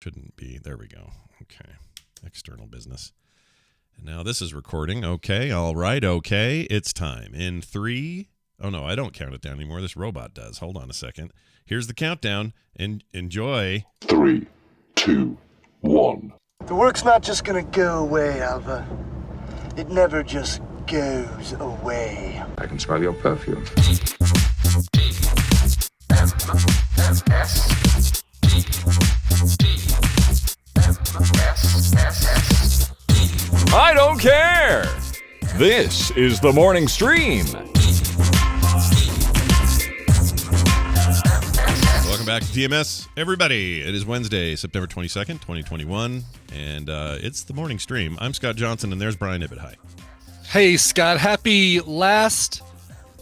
Shouldn't be. There we go. Okay. External business. And now this is recording. Okay. All right. Okay. It's time. In 3. Oh, no. I don't count it down anymore. This robot does. Hold on a second. Here's the countdown. And enjoy. 3, 2, 1. The work's not just gonna go away, Alva. It never just goes away. I can smell your perfume. I don't care! This is the morning stream. Welcome back to TMS, everybody. It is Wednesday, September 22nd, 2021, and it's the morning stream. I'm Scott Johnson, and there's Brian Ibbett. Hi. Hey, Scott. Happy last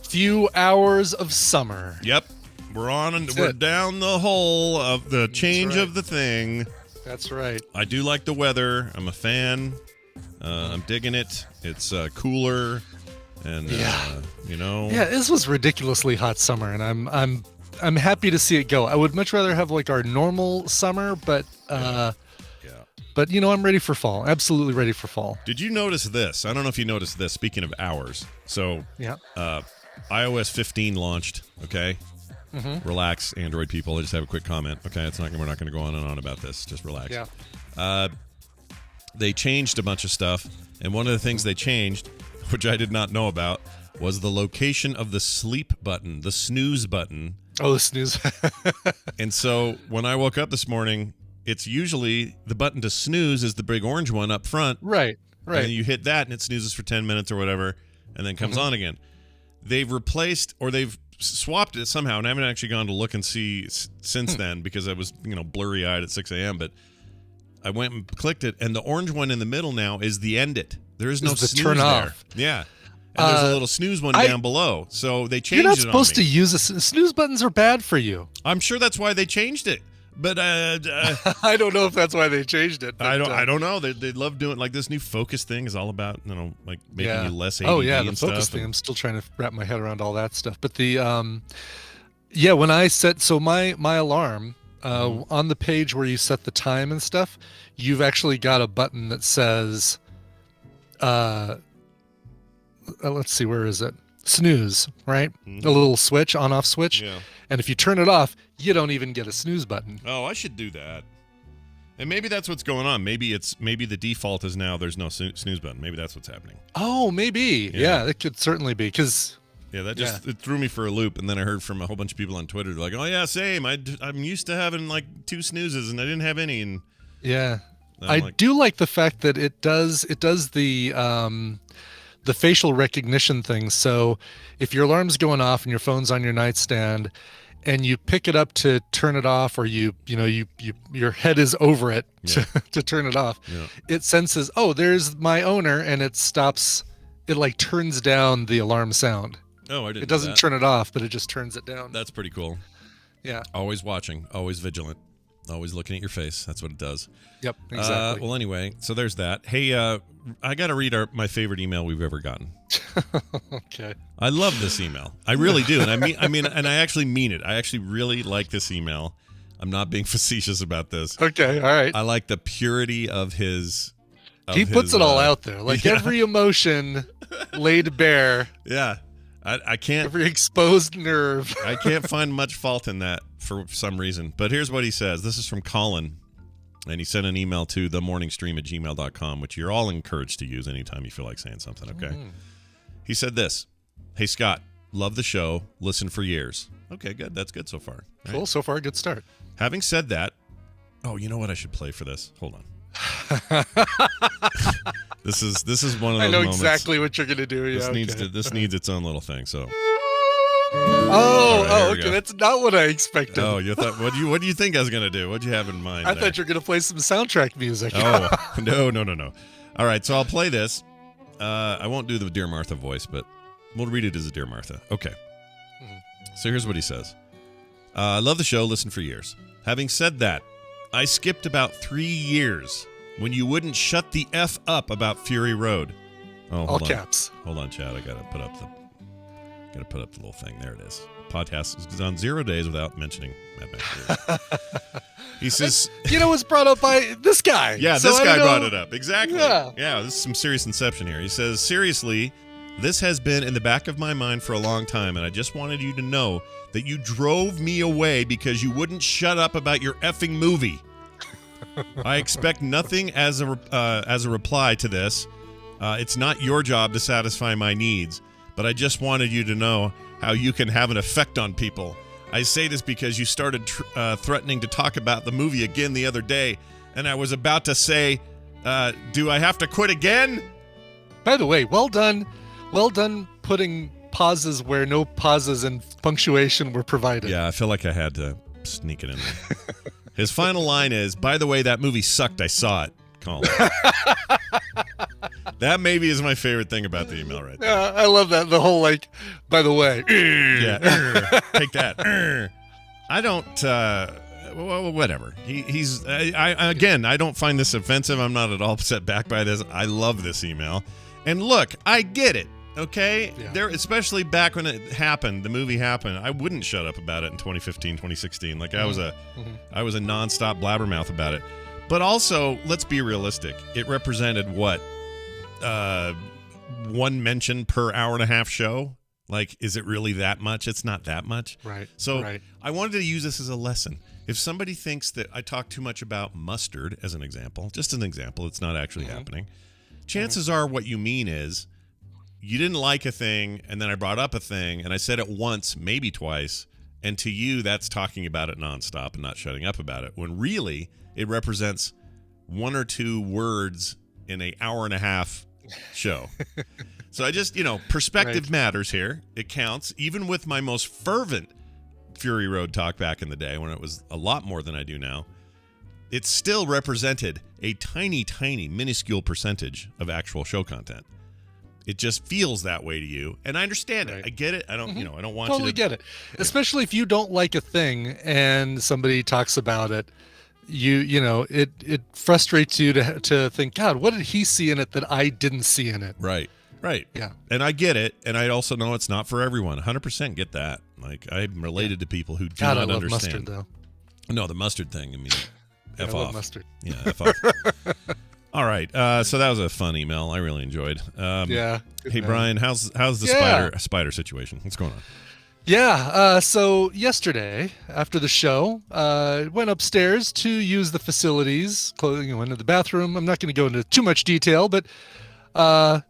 few hours of summer. Yep. We're on, and we're down the hole of the change of the thing. That's right. I do like the weather. I'm a fan. I'm digging it. It's cooler, and you know. Yeah, this was ridiculously hot summer, and I'm happy to see it go. I would much rather have like our normal summer, but but you know, I'm ready for fall. Absolutely ready for fall. Did you notice this? I don't know if you noticed this. Speaking of hours, so iOS 15 launched. Okay. Mm-hmm. Relax, Android people. I just have a quick comment. Okay, we're not going to go on and on about this. Just relax. Yeah. They changed a bunch of stuff, and one of the things they changed, which I did not know about, was the location of the sleep button, the snooze button. Oh, the snooze. And so when I woke up this morning, it's usually the button to snooze is the big orange one up front. Right. And you hit that, and it snoozes for 10 minutes or whatever, and then comes on again. They've replaced, or they've swapped it somehow, and I haven't actually gone to look and see since then because I was, blurry-eyed at 6 a.m., but I went and clicked it, and the orange one in the middle now is the end it. There is no snooze turn there. off. Yeah. And there's a little snooze one down below. So they changed it. You're not supposed to use snooze buttons are bad for you. I'm sure that's why they changed it. But I don't know if that's why they changed it. But, I don't know. They love doing like this new focus thing is all about making you less ADD. Oh yeah, the and focus stuff. thing. I'm still trying to wrap my head around all that stuff. But the when I set my alarm on the page where you set the time and stuff, you've actually got a button that says let's see, where is it? Snooze, right? A little switch, on-off switch. Yeah. And if you turn it off, you don't even get a snooze button. Oh, I should do that. And maybe that's what's going on. Maybe the default is now there's no snooze button. Maybe that's what's happening. Oh, maybe. Yeah, it could certainly be because. Yeah, that just it threw me for a loop, and then I heard from a whole bunch of people on Twitter like, "Oh yeah, same. I'm used to having like 2 snoozes, and I didn't have any." And yeah, I do like the fact that it does the facial recognition thing. So if your alarm's going off and your phone's on your nightstand, and you pick it up to turn it off, or your head is over it to turn it off, it senses, oh, there's my owner, and it stops. It like turns down the alarm sound. Oh, I didn't. It doesn't turn it off, but it just turns it down. That's pretty cool. Yeah. Always watching, always vigilant, always looking at your face. That's what it does. Yep, exactly. Well, anyway, so there's that. Hey, I got to read my favorite email we've ever gotten. Okay. I love this email. I really do, and I mean, and I actually mean it. I actually really like this email. I'm not being facetious about this. Okay, all right. I like the purity of his. He puts it all out there, like every emotion laid bare. Yeah. I can't. Every exposed nerve. I can't find much fault in that for some reason. But here's what he says. This is from Colin. And he sent an email to themorningstream@gmail.com, which you're all encouraged to use anytime you feel like saying something, okay? He said this. Hey, Scott, love the show. Listen for years. Okay, good. That's good so far. Right? Cool. So far, good start. Having said that, oh, you know what I should play for this? Hold on. This is one of those moments. I know exactly what you're going to do. This needs its own little thing, so... Okay. That's not what I expected. Oh, you thought? What do you think I was gonna do? What'd you have in mind? I thought you were gonna play some soundtrack music. Oh, no. All right, so I'll play this. I won't do the Dear Martha voice, but we'll read it as a Dear Martha. Okay. So here's what he says. I love the show. Listen for years. Having said that, I skipped about 3 years when you wouldn't shut the F up about Fury Road. Oh, all caps. Hold on, Chad. I gotta Got to put up the little thing. There it is. Podcast is on 0 days without mentioning Mad Max Fury. He says, was brought up by this guy. Yeah, So this I guy don't know. brought it up. Exactly. Yeah, this is some serious inception here. He says, seriously, this has been in the back of my mind for a long time, and I just wanted you to know that you drove me away because you wouldn't shut up about your effing movie. I expect nothing as a reply to this. It's not your job to satisfy my needs, but I just wanted you to know how you can have an effect on people. I say this because you started threatening to talk about the movie again the other day, and I was about to say, do I have to quit again? By the way, well done putting pauses where no pauses and punctuation were provided. Yeah, I feel like I had to sneak it in there. His final line is, by the way, that movie sucked. I saw it. Colin. That maybe is my favorite thing about the email right there. Yeah, I love that. The whole, by the way. Yeah, take that. I don't, well, whatever. I don't find this offensive. I'm not at all set back by this. I love this email. And look, I get it. Okay, Yeah. There, especially back when it happened, the movie happened. I wouldn't shut up about it in 2015, 2016. I was a nonstop blabbermouth about it. But also, let's be realistic. It represented what, one mention per hour and a half show. Is it really that much? It's not that much. Right. So right. I wanted to use this as a lesson. If somebody thinks that I talk too much about mustard, as an example, just an example, it's not actually happening. Chances are what you mean is, you didn't like a thing, and then I brought up a thing, and I said it once, maybe twice, and to you, that's talking about it nonstop and not shutting up about it, when really, it represents one or two words in an hour and a half show. So I just, perspective matters here. It counts. Even with my most fervent Fury Road talk back in the day, when it was a lot more than I do now, it still represented a tiny, tiny, minuscule percentage of actual show content. It just feels that way to you, and I understand it. I get it. I don't, I don't want totally you to get it. Especially if you don't like a thing and somebody talks about it, it frustrates you to think, God, what did he see in it that I didn't see in it? Right. Yeah. And I get it, and I also know it's not for everyone. 100% get that. I'm related to people who do God, not I love understand. mustard, though. No, the mustard thing. I mean, F I off. love mustard. Yeah, F off. All right. So that was a fun email. I really enjoyed. Yeah. Hey, Brian, how's the spider situation? What's going on? Yeah. So yesterday, after the show, went upstairs to use the facilities. Went to the bathroom. I'm not going to go into too much detail, but I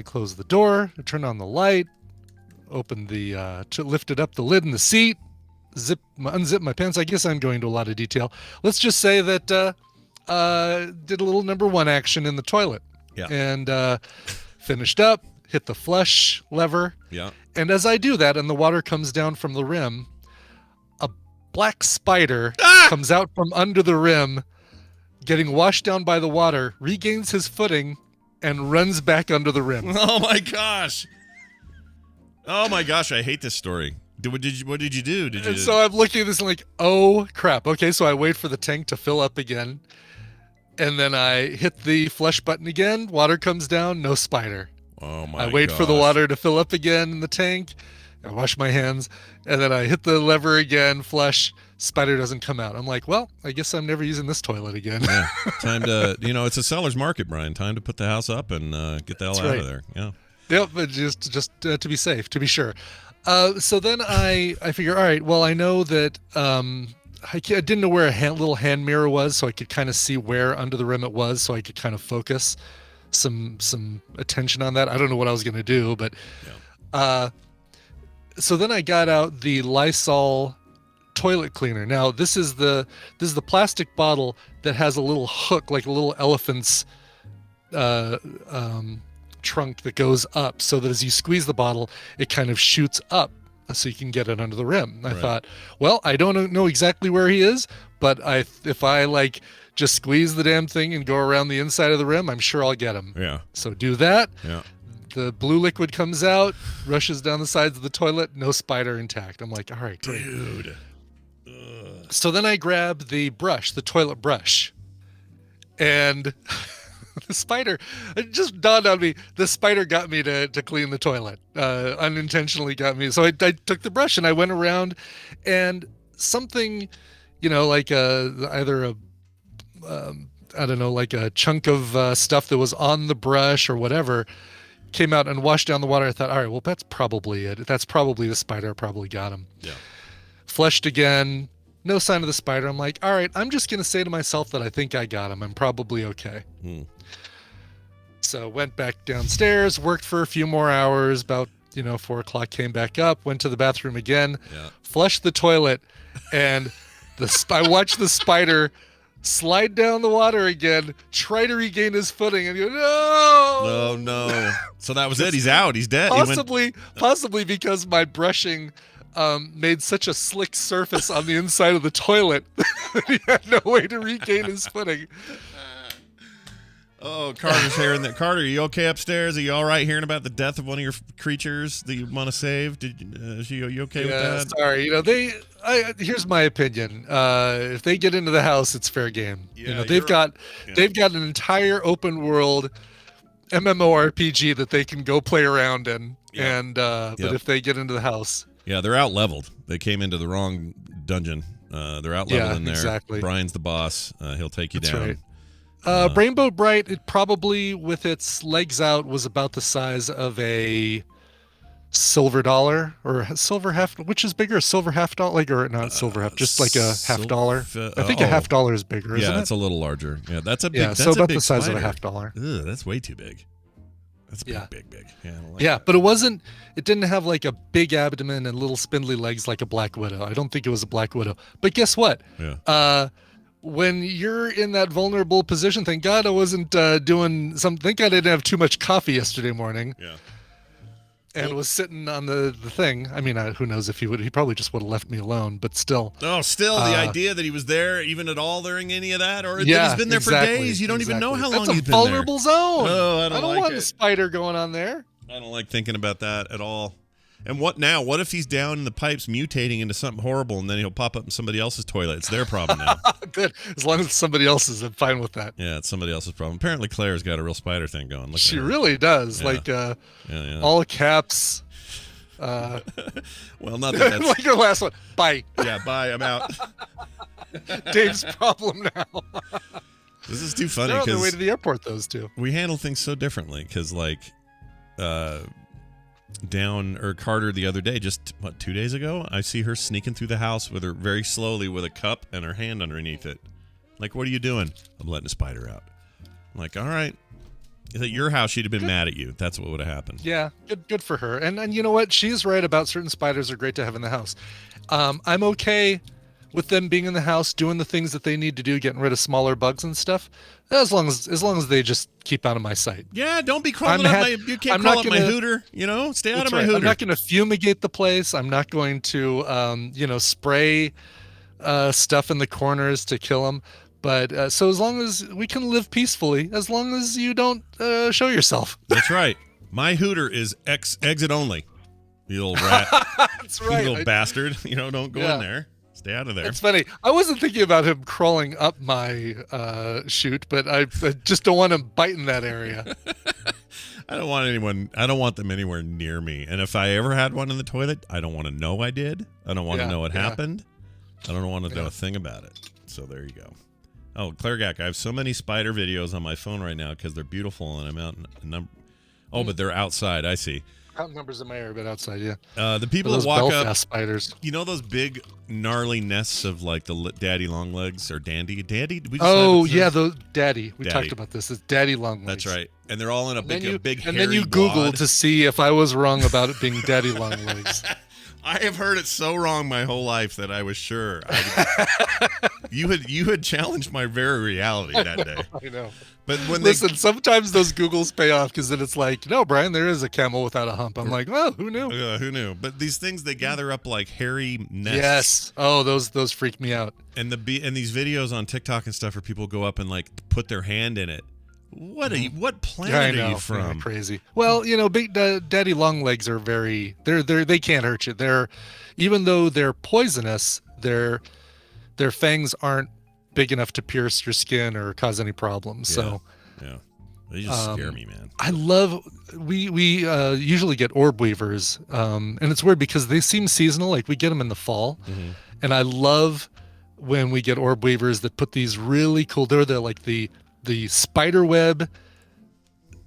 closed the door, I turned on the light, opened lifted up the lid in the seat, unzipped my pants. I guess I'm going to a lot of detail. Let's just say that did a little number one action in the toilet. Yeah. And finished up, hit the flush lever. Yeah. And as I do that and the water comes down from the rim, a black spider comes out from under the rim, getting washed down by the water, regains his footing, and runs back under the rim. Oh my gosh! I hate this story. What did you do? And so I'm looking at this and like, oh crap. Okay, so I wait for the tank to fill up again. And then I hit the flush button again. Water comes down, no spider. Oh my! I wait for the water to fill up again in the tank. I wash my hands, and then I hit the lever again, flush. Spider doesn't come out. I'm like, well, I guess I'm never using this toilet again. Yeah. Time to, it's a seller's market, Brian. Time to put the house up and get the hell out of there. Yeah. Yep, but just to be safe, to be sure. So then I figure, all right, well, I know that I didn't know where a little hand mirror was, so I could kind of see where under the rim it was, so I could kind of focus some attention on that. I don't know what I was going to do, but so then I got out the Lysol toilet cleaner. Now this is the plastic bottle that has a little hook, like a little elephant's trunk that goes up, so that as you squeeze the bottle, it kind of shoots up so you can get it under the rim. I thought, well, I don't know exactly where he is, but if I just squeeze the damn thing and go around the inside of the rim, I'm sure I'll get him. Yeah. So do that. Yeah. The blue liquid comes out, rushes down the sides of the toilet, no spider intact. I'm like, all right, great. Dude. So then I grab the brush, the toilet brush, and the spider, it just dawned on me, the spider got me to clean the toilet, unintentionally got me. So I took the brush and I went around, and something, like either a, I don't know, like a chunk of stuff that was on the brush or whatever came out and washed down the water. I thought, all right, well, that's probably it. That's probably the spider. I probably got him. Yeah. Flushed again. No sign of the spider. I'm like, all right, I'm just going to say to myself that I think I got him. I'm probably okay. So went back downstairs, worked for a few more hours, about, 4 o'clock, came back up, went to the bathroom again, flushed the toilet, and I watched the spider slide down the water again, try to regain his footing, and go, no! No. So that was it. He's out. He's dead. Possibly because my brushing made such a slick surface on the inside of the toilet that he had no way to regain his footing. Oh, Carter's hearing that. Carter, are you okay upstairs? Are you all right hearing about the death of one of your creatures that you want to save? Are you okay with that? Sorry. Here's my opinion. If they get into the house, it's fair game. Yeah, they've got an entire open world MMORPG that they can go play around in. Yeah. And but if they get into the house. Yeah, they're out leveled. They came into the wrong dungeon. They're out leveled in there. Exactly. Brian's the boss. He'll take you That's down. Right. Rainbow Bright, it probably, with its legs out, was about the size of a silver dollar or silver half. Which is bigger, a silver half dollar, or not silver half, just like a half dollar. I think a half dollar is bigger. Isn't it? It's a little larger. Yeah, that's a big. That's so about the size spider. of a half dollar. Ugh, that's way too big. That's big. Yeah, I don't like but it didn't have like a big abdomen and little spindly legs like a black widow. I don't think it was a black widow. But guess what? Yeah. When you're in that vulnerable position, thank God I wasn't doing some. Thank God I didn't have too much coffee yesterday morning. Yeah. And was sitting on the thing. I mean, who knows if he would? He probably just would have left me alone. But still. Oh, still the idea that he was there even at all during any of that, or that he's been there for days. You don't even know how long he's been there. That's a vulnerable zone. Oh, I don't want a spider going on there. I don't like thinking about that at all. And what now? What if he's down in the pipes mutating into something horrible, and then he'll pop up in somebody else's toilet? It's their problem now. Good. As long as it's somebody else's, I'm fine with that. Yeah, it's somebody else's problem. Apparently, Claire's got a real spider thing going. Look She really does. Yeah. Like, all caps. Well, not that that's... like your last one. Bye. Yeah, bye. I'm out. Dave's problem now. This is too funny. They're on their way to the airport, those two. We handle things so differently because, like, Carter the other day, just 2 days ago, I see her sneaking through the house with her very slowly with a cup and her hand underneath it. Like, what are you doing? I'm letting a spider out. I'm like, all right. At your house, she'd have been mad at you. That's what would have happened. Yeah, good for her. And you know what? She's right about certain spiders are great to have in the house. I'm okay with them being in the house, doing the things that they need to do, getting rid of smaller bugs and stuff, as long as they just keep out of my sight. Yeah, don't be crawling up you can't crawl up my hooter, Stay out of my hooter. I'm not going to fumigate the place. I'm not going to, spray stuff in the corners to kill them. But so as long as we can live peacefully, as long as you don't show yourself. That's right. My hooter is exit only. You little rat. That's right. You little bastard. Don't go in there. Stay out of there. It's funny. I wasn't thinking about him crawling up my chute, but I just don't want him biting that area. I don't want them anywhere near me. And if I ever had one in the toilet, I don't want to know I did. I don't want to know what happened. I don't want to know a thing about it. So there you go. Oh, Claire Gack, I have so many spider videos on my phone right now because they're beautiful and I'm out but they're outside. I see. Outnumbers in my area, but outside, yeah. The people those that walk Belfast up, spiders. Those big gnarly nests of like the daddy long legs or dandy? The daddy. We talked about this. It's daddy long legs. That's right. And they're all in a big hairy And then you Google wad. To see if I was wrong about it being daddy long legs. I have heard it so wrong my whole life that I was sure. You had challenged my very reality that day. I know. But sometimes those Googles pay off because then it's like, no, Brian, there is a camel without a hump. I'm like, well, who knew? Who knew? But these things, they gather up like hairy nests. Yes. Oh, those freak me out. And these videos on TikTok and stuff where people go up and like put their hand in it. What planet are you from? Yeah, crazy. Well, big daddy long legs are they can't hurt you. Even though they're poisonous, their fangs aren't big enough to pierce your skin or cause any problems. Yeah. They just scare me, man. I love we usually get orb weavers, and it's weird because they seem seasonal. Like we get them in the fall, and I love when we get orb weavers that put these really cool. They're like the spider web,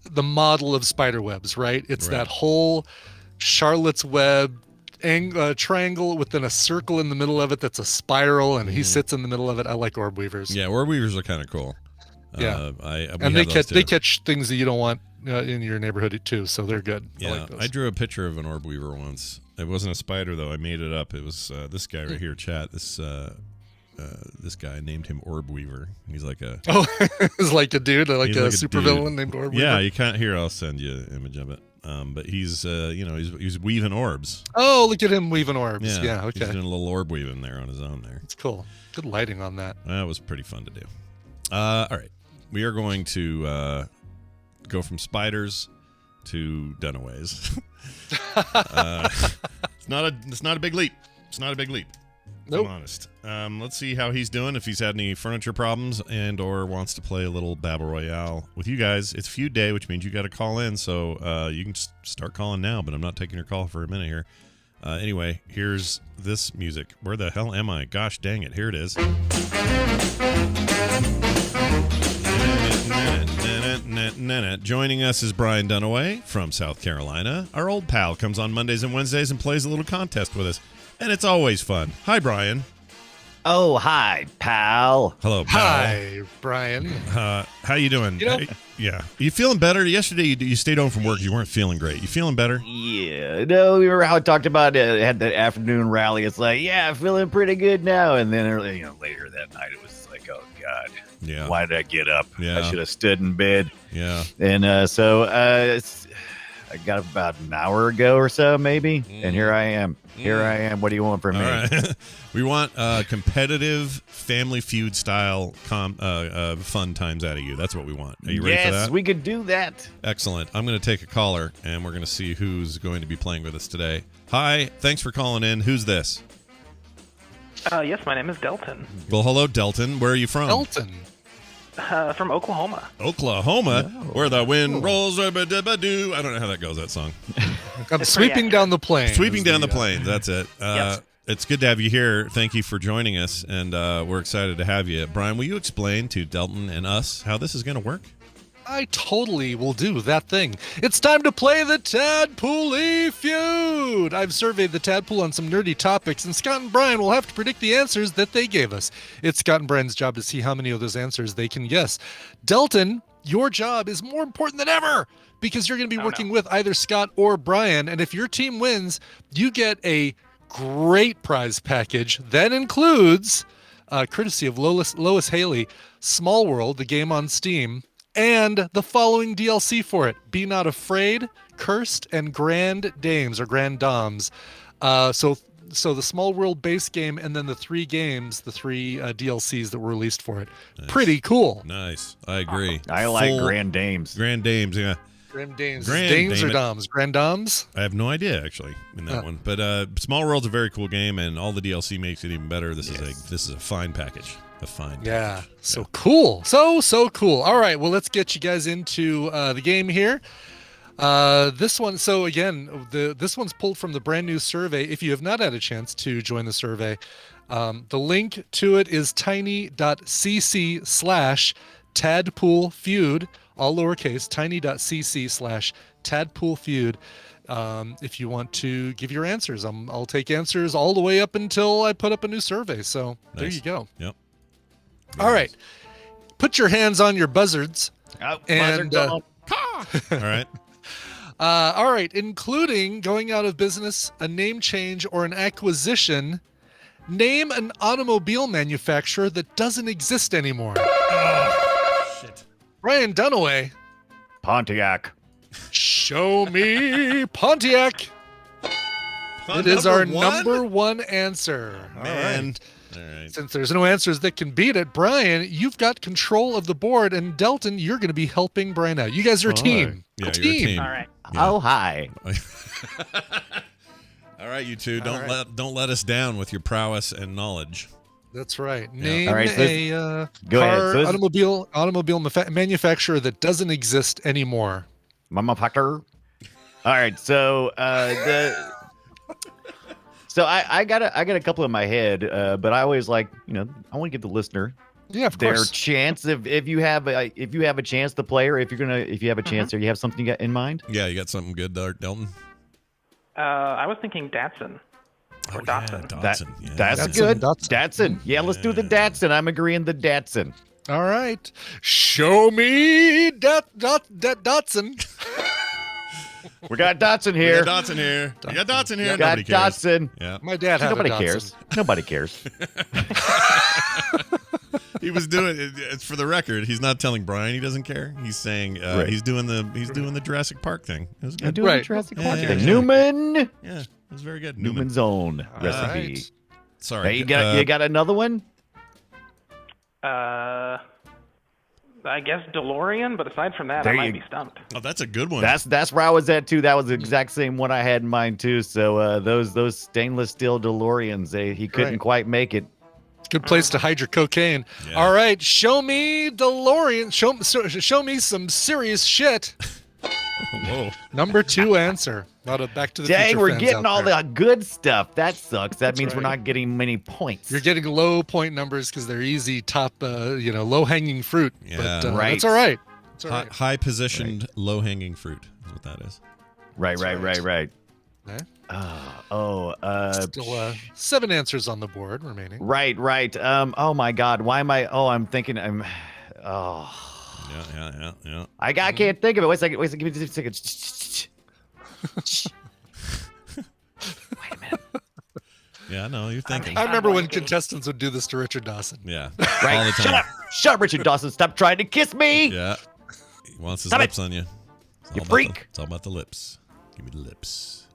the model of spider webs, right? It's that whole Charlotte's Web triangle within a circle in the middle of it that's a spiral, and he sits in the middle of it. I like orb weavers. Yeah, orb weavers are kind of cool. Yeah, and they catch things that you don't want in your neighborhood too, so they're good. Yeah, I like those. I drew a picture of an orb weaver once. It wasn't a spider though. I made it up. It was this guy right here, chat. This guy named him Orb Weaver. He's like a it's like a dude, like a supervillain named Orb Weaver. Yeah, you can't hear. I'll send you an image of it. But he's he's weaving orbs. Oh, look at him weaving orbs. Yeah, okay. He's doing a little orb weaving there on his own there. It's cool. Good lighting on that. That was pretty fun to do. All right. We are going to go from spiders to Dunaways. It's not a big leap. It's not a big leap. Nope. I'm honest. Let's see how he's doing. If he's had any furniture problems and or wants to play a little Battle Royale with you guys. It's feud day, which means you got to call in. So you can just start calling now, but I'm not taking your call for a minute here. Anyway, here's this music. Where the hell am I? Gosh dang it. Here it is. Joining us is Brian Dunaway from South Carolina. Our old pal comes on Mondays and Wednesdays and plays a little contest with us. And it's always fun. Hi, Brian. Oh, hi, pal. Hello, pal. Hi, Brian. How you doing? Yeah. You feeling better? Yesterday you stayed home from work. You weren't feeling great. You feeling better? Yeah. No, remember how I talked about had that afternoon rally? It's like, yeah, feeling pretty good now. And then later that night, it was like, oh, God. Yeah. Why did I get up? Yeah. I should have stood in bed. Yeah. And so I got up about an hour ago or so, maybe. And here I am. Here I am. What do you want from me? All right. We want competitive Family Feud style fun times out of you. That's what we want. Are you ready for that? Yes, we could do that. Excellent. I'm going to take a caller, and we're going to see who's going to be playing with us today. Hi. Thanks for calling in. Who's this? Yes, my name is Deltan. Well, hello, Deltan. Where are you from? Deltan. From Oklahoma. Oklahoma, where the wind rolls. I don't know how that goes, that song. I'm sweeping down the plains. Sweeping down the plains. That's it. Yes. It's good to have you here. Thank you for joining us, and we're excited to have you. Brian, will you explain to Deltan and us how this is going to work? I totally will do that thing. It's time to play the Tadpoley Feud. I've surveyed the Tadpole on some nerdy topics, and Scott and Brian will have to predict the answers that they gave us. It's Scott and Brian's job to see how many of those answers they can guess. Deltan, your job is more important than ever because you're going to be working with either Scott or Brian, and if your team wins, you get a great prize package that includes, courtesy of Lois Haley, Small World, the game on Steam, and the following DLC for it: Be Not Afraid, Cursed, and Grand Dames or Grand Doms. So the Small World base game, and then the three DLCs that were released for it. Nice. Pretty cool. Nice. I agree. I like Grand Dames. Grand Dames, yeah. Grand Dames. Dames or Doms? Grand Doms? I have no idea, actually, in that one. But Small World's a very cool game, and all the DLC makes it even better. This is a fine package. Yeah. So cool. So cool. All right. Well, let's get you guys into the game here. This one. So again, this one's pulled from the brand new survey. If you have not had a chance to join the survey, the link to it is tiny.cc/Tadpole Feud, all lowercase, tiny.cc/Tadpole Feud. If you want to give your answers, I'll take answers all the way up until I put up a new survey. So There you go. Yep. All right. Put your hands on your buzzards. And all right. All right. Including going out of business, a name change, or an acquisition. Name an automobile manufacturer that doesn't exist anymore. Oh, shit. Brian Dunaway. Pontiac. Show me Pontiac. It is our number one answer. Man. All right. All right. Since there's no answers that can beat it, Brian, you've got control of the board, and Deltan, you're going to be helping Brian out. You guys are a team. Yeah, you're a team. All right. Yeah. Oh, hi. All right, you two. Don't let us down with your prowess and knowledge. That's right. Name All right, so a go ahead. car, So this- automobile manufacturer that doesn't exist anymore. Mama Fucker. All right, so I got a couple in my head, but I always like, I want to give the listener Yeah, of their course. chance if you have a chance, the player, if you have a chance, or you have something you got in mind. Yeah, you got something good there, Delton? I was thinking Datsun. Or Dawson. Yeah, Dawson. Yeah. That's Datsun, good. Datsun. Datsun. Yeah, let's do the Datsun. I'm agreeing the Datsun. All right. Show me Datsun. We got Datsun We here. got Dawson here. You got Dawson here. We got Nobody cares. Datsun. Yeah. My dad had Nobody a Datsun. cares. Nobody cares. He was doing it's for the record. He's not telling Brian he doesn't care. He's saying Right. he's doing the Jurassic Park thing. It was I'm good. doing Right. the Jurassic Yeah, Park yeah, thing. yeah. Newman. Yeah, it was very good. Newman's own All recipe. right. Sorry. Hey, you got another one? I guess DeLorean, but aside from that, There I might you- be stumped. Oh, that's a good one. That's where I was at too. That was the exact same one I had in mind too. So those stainless steel DeLoreans, he couldn't Right. quite make it. Good place to hide your cocaine. Yeah. All right, show me DeLorean. Show me some serious shit. Whoa. Number 2 answer. Not a Back to the Dang, Future we're fans getting out all there. the good stuff. That sucks. That That's means we're right. not getting many points. You're getting low point numbers because they're easy, top, low hanging fruit. Yeah. But Right. that's all right. It's all right. High positioned, low hanging fruit is what that is. right. Okay. Still, Still 7 answers on the board remaining. right. Oh my God. Why am I? Oh, I'm thinking. Oh, Yeah. I can't think of it. Wait a second. Give me just a second. Wait a minute. Yeah, no, you're thinking. I remember when blanking. contestants would do this to Richard Dawson. Yeah. Right. All the Shut time. up. Shut up, Richard Dawson. Stop trying to kiss me. Yeah. He wants his Stop it. lips on you. You about freak. It's all about the lips. Give me the lips.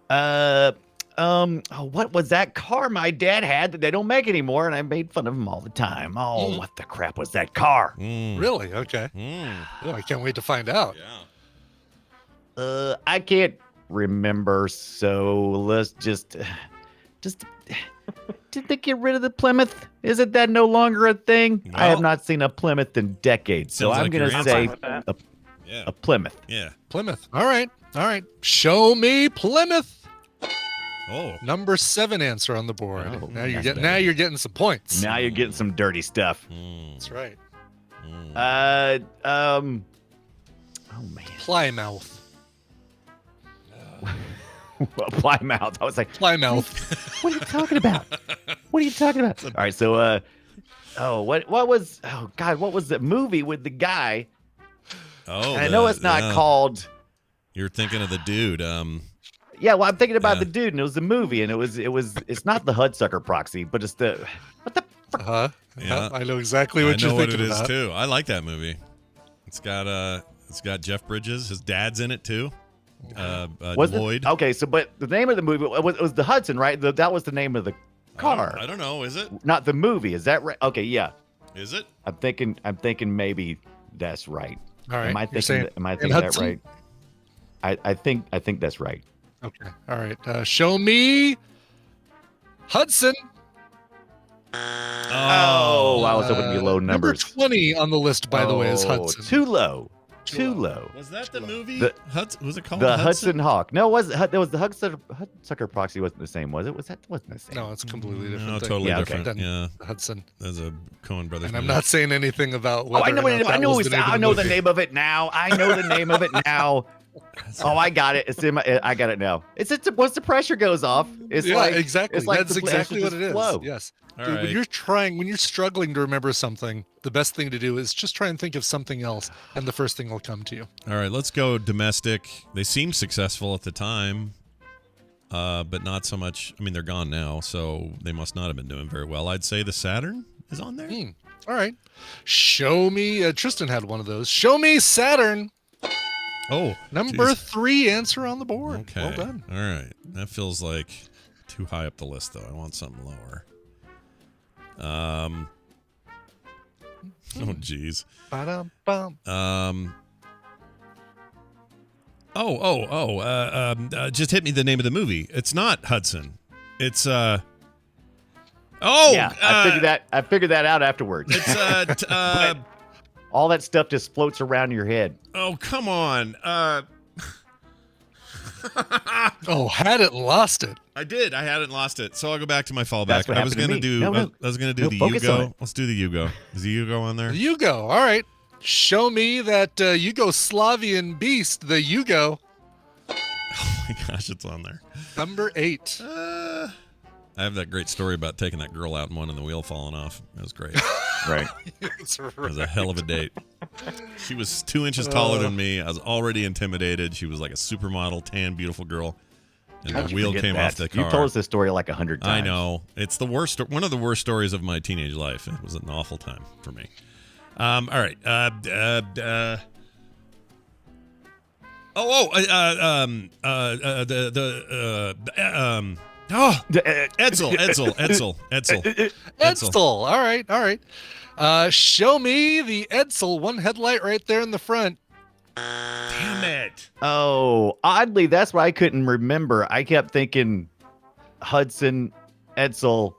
What was that car my dad had that they don't make anymore, and I made fun of him all the time. Oh, what the crap was that car? Really? Okay. Oh, I can't wait to find out. Yeah. I can't remember, so let's just did they get rid of the Plymouth? Isn't that no longer a thing? I have Well- not seen a Plymouth in decades, so Sounds I'm like gonna your say answer. I'm fine with Yeah. a Plymouth. Yeah. Plymouth. All right. Show me Plymouth. Oh. Number 7 answer on the board. Oh, now you're that's getting some points. Now you're getting some dirty stuff. That's right. Oh man, Plymouth. Plymouth. I was like, Plymouth. what are you talking about? What are you talking about? All right, so what was what was the movie with the guy? Oh. And I know it's not called. You're thinking of the dude. Yeah, well, I'm thinking about Yeah. the dude, and it was a movie, and it's not the Hudsucker Proxy, but it's the what the frick? Uh-huh. Yeah. I know exactly I what you're know what thinking it is about. too. I like that movie. It's got Jeff Bridges. His dad's in it too. Was Lloyd. it? Okay, so but the name of the movie it was the Hudson, right? That was the name of the car, I don't know. Is it? not the movie. Is that right? Okay, yeah. Is it? I'm thinking maybe that's right. All right. Am I you're thinking? saying Am I in thinking that Hudson? right? I think that's right. Okay. All right. Show me Hudson. Oh, I was hoping to be low Number numbers. 20 on the list, by the way, is Oh, Hudson. Too low. Too low. Was that the movie? The- Was it called The Hudson Hawk. No, there was the Hudsucker Proxy wasn't the same, was it? Wasn't the same? No, it's a completely different No, thing. totally Yeah, okay. different. Than Yeah, Hudson. there's a Coen Brothers. And I'm movie. not saying anything about Oh, whether I know or what not it is. that was the name of I know the movie. name of it now. I know the name of it now. Oh, I got it. It's in my. I got it now. It's once the pressure goes off. It's Yeah, like exactly. It's like That's the exactly what it is. Flow. Yes. All Dude, right. when you're struggling to remember something, the best thing to do is just try and think of something else, and the first thing will come to you. All right, let's go domestic. They seemed successful at the time, but not so much. I mean, they're gone now, so they must not have been doing very well. I'd say the Saturn is on there. All right. Show me. Tristan had one of those. Show me Saturn. Oh, Number geez. 3 answer on the board. Okay. Well done. All right. That feels like too high up the list, though. I want something lower. Oh, geez. Ba-dum-bum. Just hit me the name of the movie. It's not Hudson. It's Oh, yeah, I figured that out afterwards. It's All that stuff just floats around your head. oh, come on. Oh, had it, lost it. I did. I hadn't lost it, so I'll go back to my fallback. That's what I was happened to gonna me. do. No. I was gonna do No, the focus on Yugo. it. Let's do the Yugo. Is the Yugo on there? Yugo. All right. Show me that Yugoslavian beast, the Yugo. Oh my gosh, it's on there. Number 8. I have that great story about taking that girl out and one and the wheel falling off. It was great. Right. That's It was a hell of a date. She was 2 inches taller than me. I was already intimidated. She was like a supermodel, tan, beautiful girl. And How'd the you wheel forget came that? off the car. You told us this story like 100 times. I know. It's the worst. One of the worst stories of my teenage life. It was an awful time for me. All right. Edsel. Edsel. All right. Show me the Edsel, one headlight right there in the front. Damn it. Oh, oddly, that's why I couldn't remember. I kept thinking Hudson, Edsel,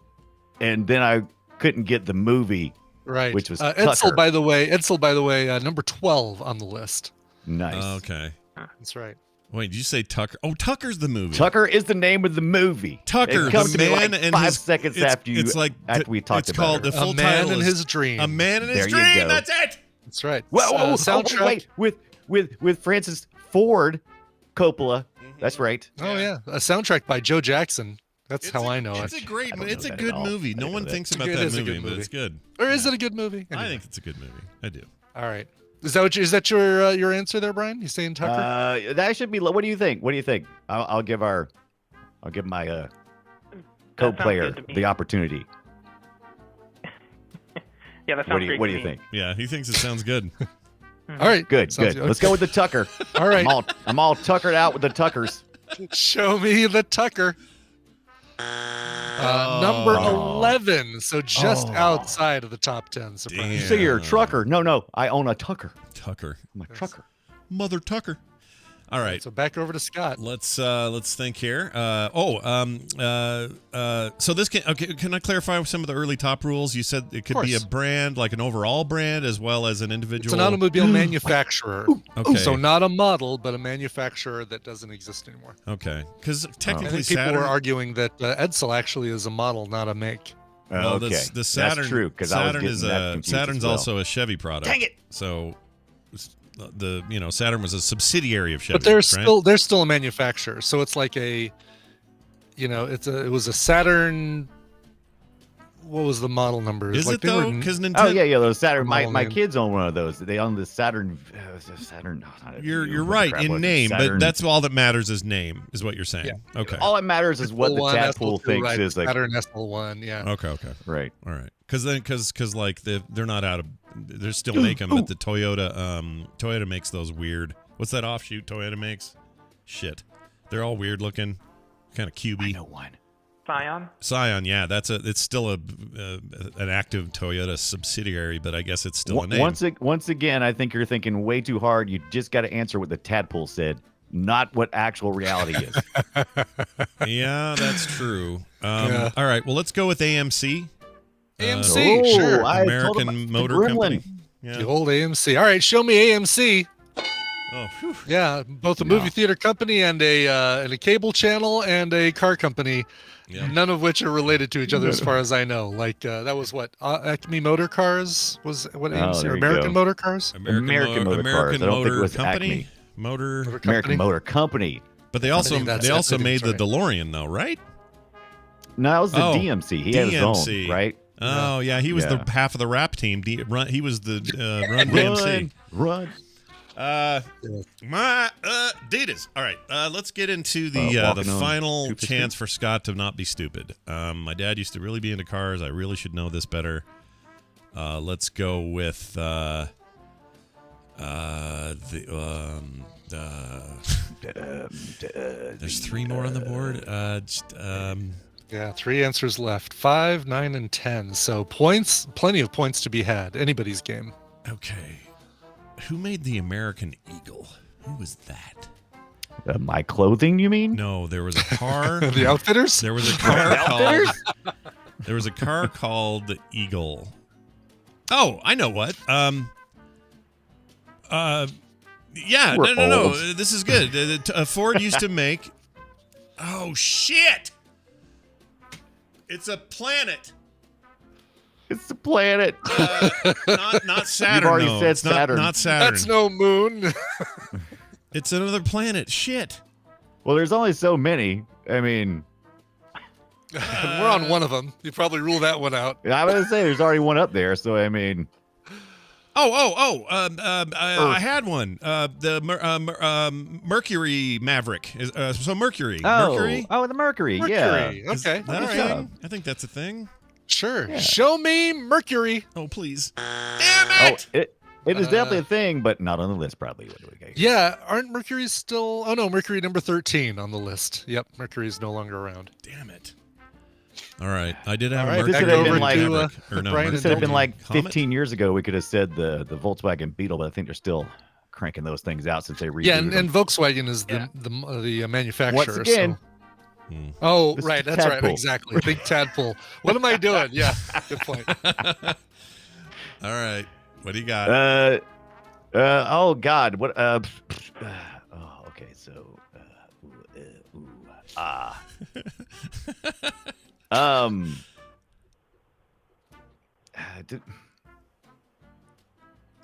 and then I couldn't get the movie. Right. Which was Edsel, Tucker. by the way, number 12 on the list. Nice. Okay. That's right. Wait, did you say Tucker? Oh, Tucker's the movie. Tucker is the name of the movie. Tucker, it comes the to me man like and 5 his, seconds it's, after you. It's like after we talked it's about called it. the full A Man title in is His Dream. A Man in His There you Dream. go. That's it. That's right. Whoa, Soundtrack. wait, with Francis Ford Coppola. That's right. Oh yeah, a soundtrack by Joe Jackson. That's how I know It's it. a great. I don't It's know a that good at all. movie. I No don't one know that. thinks about It that is a movie, good but movie. it's good. Or is it a good movie? I Anyway. think it's a good movie. I do. All right. Is that your answer there, Brian? You saying Tucker? That should be. What do you think? What do you think? I'll give my sounds co-player good to me. the opportunity. Yeah, that sounds What do you great What to do you me. think? Yeah, he thinks it sounds good. All right. Good, Sounds good. Let's go with the Tucker. All right. I'm all tuckered out with the Tuckers. Show me the Tucker. Number 11, so just outside of the top 10. Surprise. Damn. You say you're a trucker? No, I own a Tucker. Tucker. I'm a trucker. Mother Tucker. All right. So back over to Scott. Let's think here. So this can I clarify some of the early top rules? You said it could be a course. brand, like an overall brand, as well as an individual. It's an automobile manufacturer. Okay. So not a model, but a manufacturer that doesn't exist anymore. Okay, because I technically think people Saturn. were arguing that Edsel actually is a model, not a make. Well, Okay, the Saturn. that's true. Because I was Saturn getting is that a confused Saturn's as well. also a Chevy product. Dang it! So Saturn was a subsidiary of Chevy. But they're right? still a manufacturer. So it's like it was a Saturn. What was the model number? Is Like it they were though? n- Because Nintendo. Oh yeah, those Saturn. My Model name. kids own one of those. They own the Saturn. Saturn. You're right in name, but that's all that matters is name, is what you're saying. Yeah. Okay. all that matters is what the SL1, tadpole SL2, thinks right, is like. Saturn SL1. Yeah. Okay. Right. All right. Because like they're not out of. They're still making them, but the Toyota makes those weird. What's that offshoot Toyota makes? Shit. They're all weird looking, kind of I cubey. know one. Scion, yeah, it's still an active Toyota subsidiary, but I guess it's still a name. Once again, I think you're thinking way too hard. You just got to answer what the tadpole said, not what actual reality is. Yeah, that's true. Yeah. All right, well, let's go with AMC. AMC, sure. I told him American about Motor the Company. gremlin. Yeah. The old AMC. All right, show me AMC. Oh, whew. Yeah, both a movie theater company and a cable channel and a car company. Yeah. None of which are related to each other, as far as I know. Like that was what Acme Motor Cars was. What AMC? there Or you American go. Motor Cars? American Motor Cars. American I don't think it Motor was Company. Acme. Motor. American Motor Company. But they also think that's made the right. DeLorean though, right? No, that was the Oh, He had his DMC. own, right? Oh yeah, he was Yeah. the half of the rap team. He was the Run DMC. Run. My Adidas. All right, let's get into the Walking on final Stupid chance for Scott to not be stupid. My dad used to really be into cars. I really should know this better. Let's go with there's 3 more on the board. Yeah, 3 answers left: 5, 9, and 10. So points, plenty of points to be had. Anybody's game. Okay, who made the American Eagle? Who was that? My clothing, you mean? No, there was a car. The Outfitters. There was a car called. There was a car called the Eagle. Oh, I know what. Yeah, We're no. old. This is good. Ford used to make. Oh shit! It's a planet. It's the planet. Not Saturn. You've already no. said It's not- Saturn. Not Saturn. That's no moon. It's another planet. Shit. Well, there's only so many. I mean, We're on one of them. You probably rule that one out. I was gonna say there's already one up there. So I mean, I had one. Mercury Maverick. So Mercury. Mercury. the Mercury. Mercury. Yeah. Is Okay. that a All right. thing? I think that's a thing. Sure. Yeah. Show me Mercury. Oh, please. Damn it! It is definitely a thing, but not on the list. Probably. Yeah. Aren't Mercury's still? Oh no, Mercury number 13 on the list. Yep. Mercury's no longer around. Damn it. All right. I did have All a right, this Mercury would have been Maverick. like, or no, Brian and This would have been Mercury like Comet? 15 years ago. We could have said the Volkswagen Beetle, but I think they're still cranking those things out since they rebooted Yeah, them. and Volkswagen is the manufacturer. Once again, so- Oh, This is right. That's right. Tadpole. Exactly. Big tadpole. What am I doing? Yeah. Good point. All right. What do you got? oh God, what? Okay, so,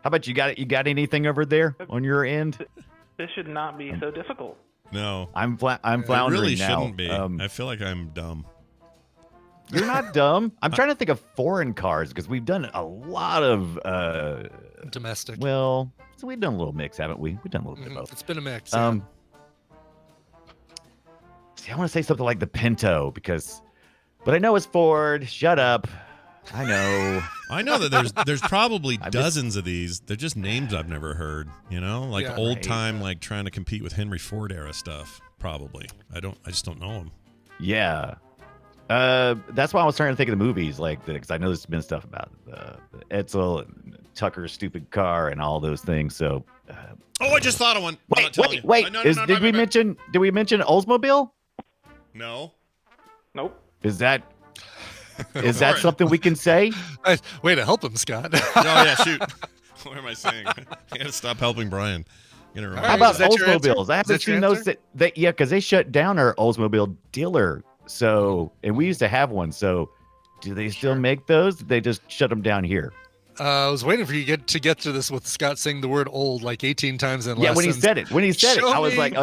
how about you got it? You got anything over there on your end? This should not be so difficult. No. I'm It floundering really now. shouldn't be. I feel like I'm dumb. You're not dumb. I'm trying to think of foreign cars because we've done a lot of Domestic. well, so we've done a little mix, haven't we? We've done a little bit of Mhm. both. It's been a mix. See, I want to say something like the Pinto but I know it's Ford. Shut up. I know. I know that there's probably I'm just- dozens of these. They're just names I've never heard, like Yeah. old Right. time, like trying to compete with Henry Ford era stuff. Probably. I just don't know them. Yeah. That's why I was trying to think of the movies, because I know there's been stuff about the Edsel and Tucker's stupid car and all those things. So, Oh, I just thought of one. I'm not telling you. wait. No, Did we mention Oldsmobile? No. Nope. Is that for it. something we can say? Way to help him, Scott. Oh yeah, shoot. What am I saying? I gotta stop helping Brian. Gonna All How right, remind about is that your answer? Oldsmobiles? I Is that haven't your seen those. answer? Yeah, because they shut down our Oldsmobile dealer. So, and we used to have one. So, do they still make those? Did they just shut them down here? I was waiting for you to get to this with Scott saying the word "old" like 18 times in Yeah, less when he than- said it, Show I was me. like,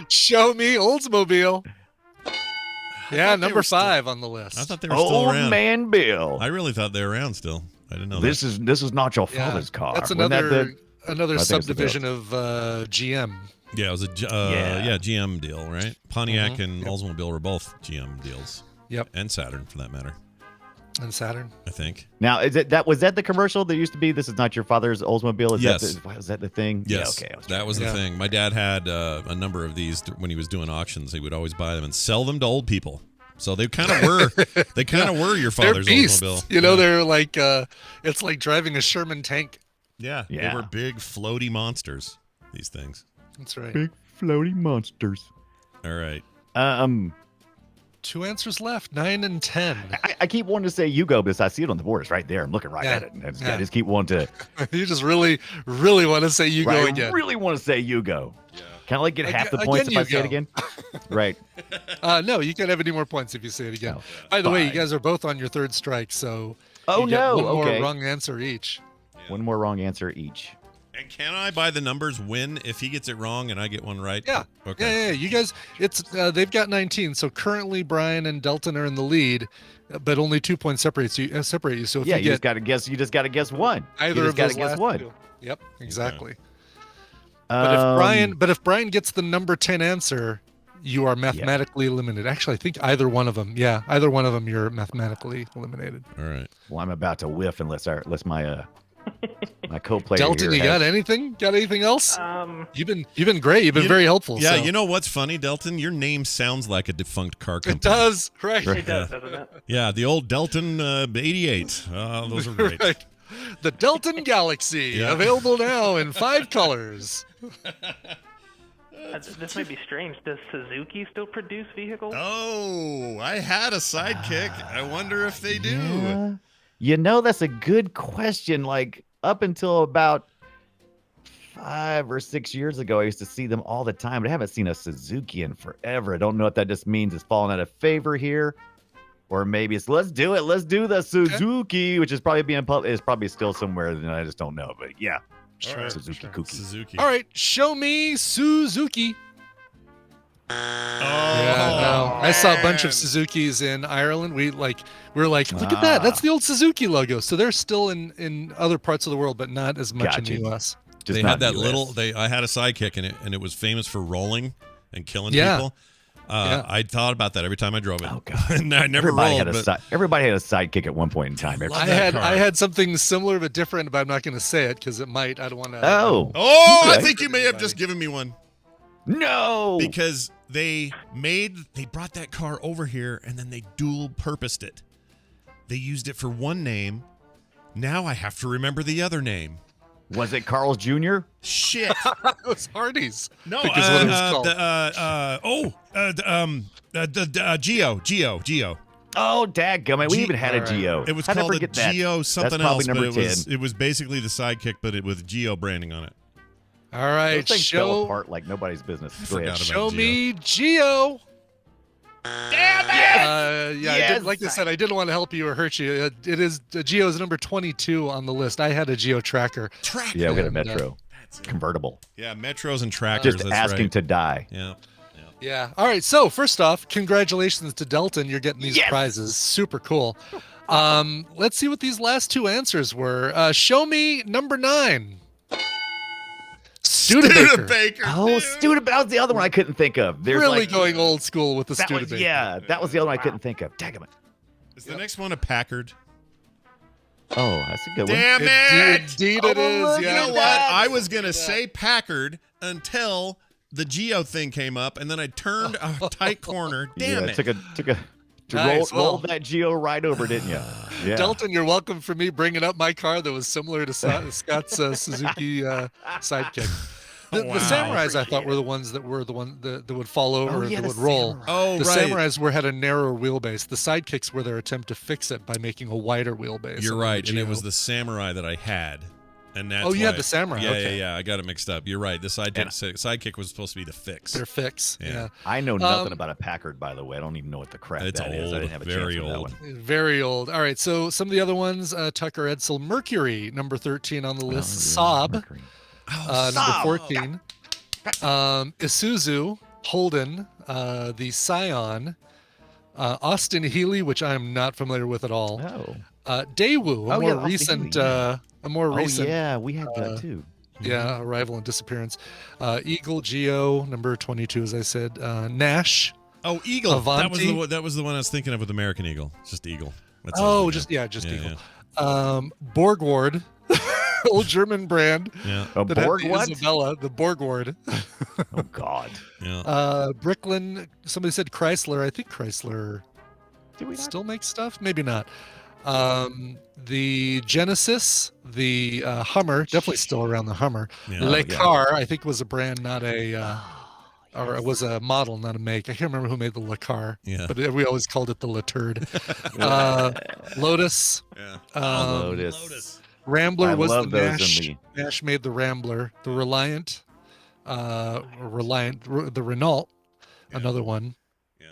Show me Oldsmobile. Yeah, they number were still- 5 on the list. I thought they were still old around. man Bill. I really thought they were around still. I didn't know This that. is not your Yeah, father's car. That's Wasn't that another I think it's the subdivision of GM. Yeah, it was a GM deal, right? Pontiac Mhm. and Oldsmobile were both GM deals. Yep. And Saturn, for that matter. And Saturn. I think. Now, was that the commercial that used to be? This is not your father's Oldsmobile. Yes. Was that the thing? Yes, Yeah, okay. that was the Yeah. thing. My dad had a number of these when he was doing auctions. He would always buy them and sell them to old people. So they kind of were. They kind of were your They're father's beasts. Oldsmobile. Yeah. Yeah. They're like it's like driving a Sherman tank. Yeah, Yeah. they were big floaty monsters. These things. That's right. Big floaty monsters. All right. 2 answers left, 9 and 10. I keep wanting to say Yugo, but I see it on the board. It's right there. I'm looking right Yeah. at it. And I Yeah. just keep wanting to. You just really, really want to say you go I again. really want to say Yugo. Yeah. Can I get half the Again, points if I Yugo. say it again? Right. No, you can't have any more points if you say it again. Oh, By the way, you fine. guys are both on your third strike, so Oh, you get no. one more Okay. wrong answer each. One more wrong answer each. And can I, by the numbers, win if he gets it wrong and I get one right? Yeah. Okay. Yeah. You guys, it's they've got 19, so currently Brian and Deltan are in the lead, but only 2 points separate you. So if Yeah, you you get just got to guess. You just got to guess one. either you of just got those to guess last one. two. Yep, exactly. But if Brian gets the number 10 answer, you are mathematically eliminated. Actually, I think either one of them. Yeah, either one of them, you're mathematically eliminated. All right. Well, I'm about to whiff unless my my co-player Deltan, here you got anything? Got anything else? You've been great. You've been very helpful. Yeah, so. you know what's funny, Deltan? Your name sounds like a defunct car company. It does, right? It does, doesn't it? Yeah, the old Deltan 88. Those are great. Right. The Deltan Galaxy, Yeah. available now in 5 colors. This might be strange. Does Suzuki still produce vehicles? Oh, I had a sidekick. I wonder if they do. Yeah. You know, that's a good question. Like, up until about 5 or 6 years ago, I used to see them all the time, but I haven't seen a Suzuki in forever. I don't know if that just means it's falling out of favor here, or maybe it's let's do it. Let's do the Suzuki, which is probably is probably still somewhere, and I just don't know. But yeah, Sure, Suzuki sure. Kooky. Suzuki. All right, show me Suzuki. Oh, Yeah, no. I saw a bunch of man. Suzukis in Ireland. We were like, look at that. That's the old Suzuki logo. So they're still in other parts of the world, but not as much Gotcha. in the US. Just They not had that US. little. I had a sidekick in it, and it was famous for rolling and killing Yeah. people. Yeah. I thought about that every time I drove it. Oh, God. And I never Everybody rolled. had a but everybody had a sidekick at one point in time. love I that had car. something similar but different, but I'm not going to say it because it might. I don't want to. Oh I Okay. think you may have just given me one no! because they brought that car over here and then they dual purposed it. They used it for one name. Now I have to remember the other name. Was it Carl's Jr.? Shit. it was Hardee's. No, Because what it was called. Geo. Oh, dadgummit. We G- even had a Alright. Geo. It was How'd I called a forget that? Geo something That's probably else, but number 10. it was basically the sidekick, but it with Geo branding on it. All right, Those things fell show apart like nobody's business. Go forgot ahead. about show Geo. me Geo. Damn it! Yeah, Yes! like I said, I didn't want to help you or hurt you. It is Geo's number 22 on the list. I had a Geo tracker. Track. Yeah, we had a And, Metro. Convertible. Yeah, Metros and Trackers. Just that's asking right. to die. Yeah. Yeah. All right. So first off, congratulations to Deltan. You're getting these Yes! prizes. Super cool. Let's see what these last two answers were. Show me number 9. Studebaker. Oh, dude. Studebaker. That was the other one I couldn't think of. There's Really like, going old school with the that was, Studebaker. yeah, that was the other one I couldn't think of. Daggum it. Is the next one a Packard? Oh, that's a good one. Damn it! Indeed it is. look Yeah. You know at what? that. I was gonna say Packard until the Geo thing came up, and then I turned a tight corner. Damn yeah, it! took a Nice. rolled that Geo right over, didn't you? Yeah. Deltan, you're welcome for me bringing up my car that was similar to Scott's Suzuki sidekick. The Wow. Samurais, I thought, were the ones that would fall over and yeah, that the would roll. Samurai. Oh, The right. Samurais had a narrower wheelbase. The sidekicks were their attempt to fix it by making a wider wheelbase. You're And right, and it Geo- was the Samurai that I had, and that's Oh, you had why- the Samurai, Yeah, okay. yeah. I got it mixed up. You're right. The sidekick was supposed to be the fix. their fix. Yeah. Yeah. I know nothing Um, about a Packard, by the way. I don't even know what the crap It's that is. old, I didn't have a very chance for that old. one. Very old. All right. So some of the other ones, Tucker Edsel Mercury, number 13 on the list. Oh, yeah, Saab, Mercury. number Saab. 14. Isuzu, Holden, the Scion, Austin Healey, which I am not familiar with at all. Oh. Daewoo, Oh, yeah, Austin Healey, yeah. a more recent, yeah, we had that too. yeah, arrival and disappearance. Eagle Geo, number 22, as I said. Nash. Oh, Eagle. Avanti. That was the one I was thinking of with American Eagle. Just Eagle. That's Oh, all. just Eagle. Yeah. Borgward, old German brand. Yeah. A That had Borg the what? Isabella, the Borgward. Oh God. Yeah. Bricklin, somebody said Chrysler. I think Chrysler Did we not? still make stuff, maybe not. The Genesis, the Hummer, definitely still around the Hummer. Yeah. Le yeah. Car, I think was a brand, not a or it was a model, not a make. I can't remember who made the Le Car, Yeah. but we always called it the Le Turd. Lotus, Yeah. Lotus. Rambler I was the love those Nash. in Nash made the Rambler. The Reliant, the Renault, another one. Yeah.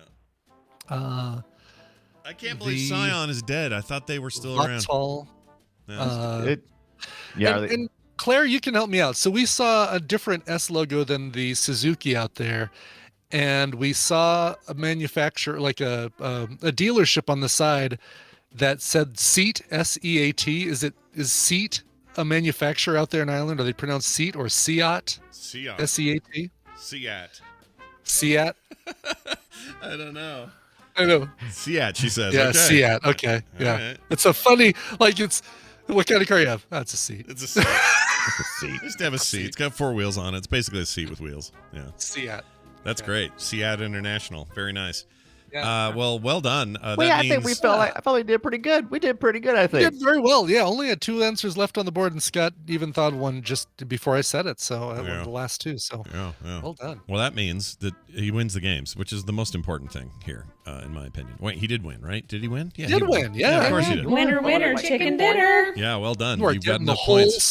I can't believe the- Scion is dead. I thought they were still around. Vauxhall. Yeah. Yeah. And Claire, you can help me out. So we saw a different S logo than the Suzuki out there, and we saw a manufacturer, like a dealership on the side that said Seat, S-E-A-T. Is Seat a manufacturer out there in Ireland? Are they pronounced Seat or Seat? Seat. S-E-A-T? Seat. Seat? I don't know. I know. Seat, she says. Yeah, okay. Seat. Okay. All Yeah. right. It's a funny, like it's, what kind of car you have? That's a Seat. It's a seat. It's a seat. Just have a seat. It's got 4 wheels on it. It's basically a seat with wheels. Yeah. Seat. That's Yeah. great. Seat International. Very nice. Well done. I That think we means I felt we did pretty good. We did pretty good, I We think. did very well. Yeah, only had 2 answers left on the board, and Scott even thought one just before I said it. So one of the last 2. So yeah. well done. Well, that means that he wins the games, which is the most important thing here, in my opinion. Wait, he did win, right? Did he win? Yeah, He did win. Yeah, of course he did. Winner, winner, chicken dinner. Yeah, well done. You are You've got getting the enough whole points.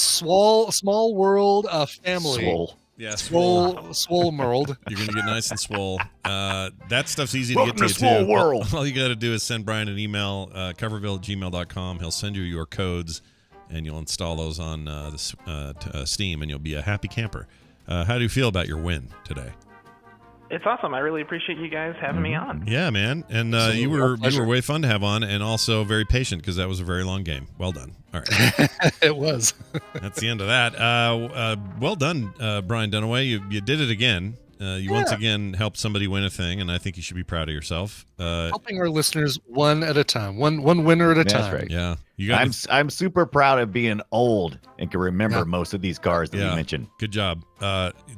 small world family. Swole. Yeah, Swole world. You're going to get nice and swole. That stuff's easy to Welcome get to to, Swole too. World. All you got to do is send Brian an email, coverville@gmail.com. He'll send you your codes, and you'll install those on Steam, and you'll be a happy camper. How do you feel about your win today? It's awesome. I really appreciate you guys having me on. Yeah, man. And you were way fun to have on, and also very patient because that was a very long game. Well done. All right. It was. That's the end of that. Well done, Brian Dunaway. You did it again. You once again helped somebody win a thing, and I think you should be proud of yourself. Helping our listeners one at a time, one winner at a time. That's right. Yeah, you got. I'm super proud of being old and can remember most of these cars that you mentioned. Good job.